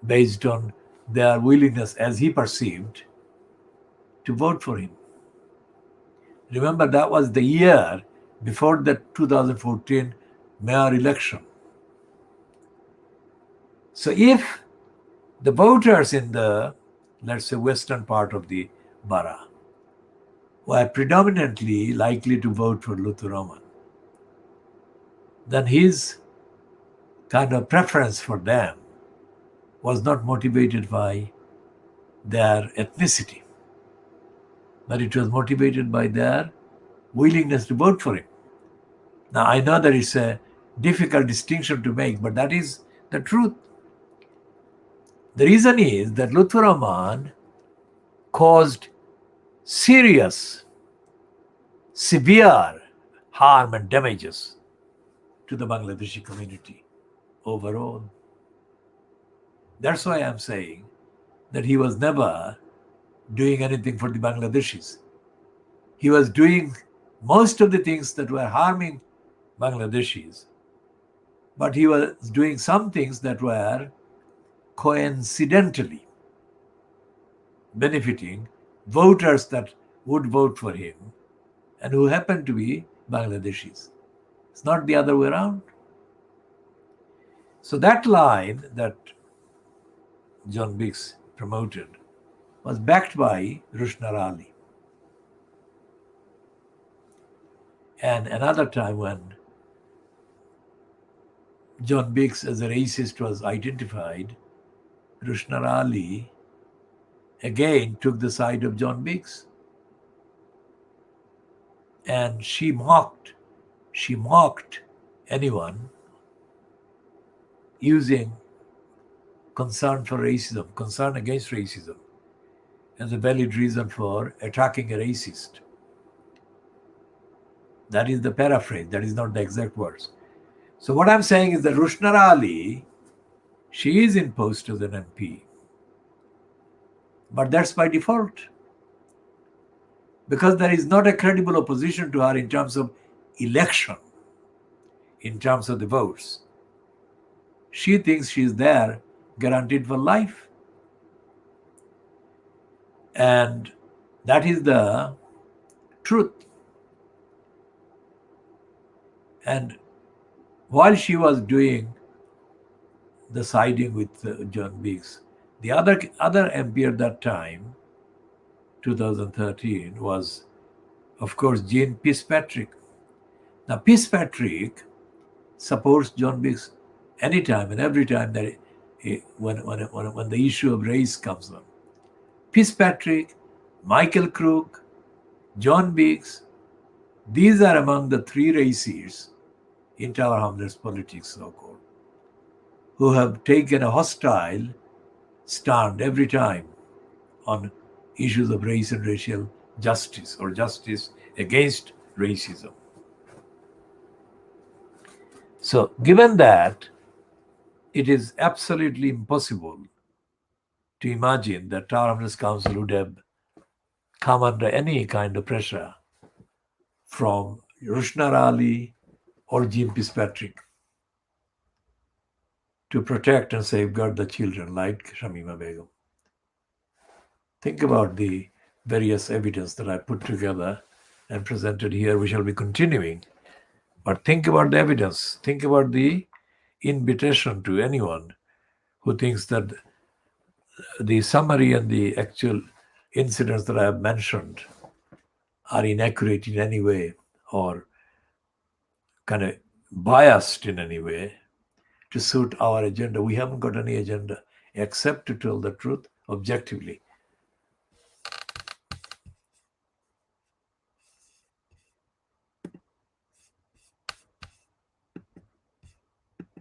based on their willingness, as he perceived, to vote for him. Remember, that was the year before the 2014 mayor election. So if the voters in the, let's say, western part of the Bara were predominantly likely to vote for Luther Rahman, then his kind of preference for them was not motivated by their ethnicity, but it was motivated by their willingness to vote for him. Now, I know that it's a difficult distinction to make, but that is the truth. The reason is that Luther Rahman caused serious, severe harm and damages to the Bangladeshi community overall. That's why I'm saying that he was never doing anything for the Bangladeshis. He was doing most of the things that were harming Bangladeshis, but he was doing some things that were coincidentally benefiting voters that would vote for him and who happened to be Bangladeshis. It's not the other way around. So that line that John Biggs promoted was backed by Rushnar Ali. And another time when John Biggs as a racist was identified, Rushnar Ali again took the side of John Biggs. And she mocked anyone using concern for racism, concern against racism, as a valid reason for attacking a racist. That is the paraphrase, that is not the exact words. So what I'm saying is that Rushnar Ali, she is in post as an MP. But that's by default. Because there is not a credible opposition to her in terms of election, in terms of the votes. She thinks she is there guaranteed for life. And that is the truth. And while she was doing the siding with John Biggs, the other MP at that time, 2013, was, of course, Jean Fitzpatrick. Now, Fitzpatrick supports John Biggs anytime and every time that when the issue of race comes up. Fitzpatrick, Michael Crook, John Biggs, these are among the three racists in Tower Hamlets politics, so-called, who have taken a hostile stand every time on issues of race and racial justice or justice against racism. So, given that, it is absolutely impossible to imagine that Tower Hamlets Council would have come under any kind of pressure from Rushnar Ali or Jean Fitzpatrick to protect and safeguard the children like Shamima Begum. Think about the various evidence that I put together and presented here. We shall be continuing But think about the evidence. Think about the invitation to anyone who thinks that the summary and the actual incidents that I have mentioned are inaccurate in any way or kind of biased in any way to suit our agenda. We haven't got any agenda except to tell the truth objectively.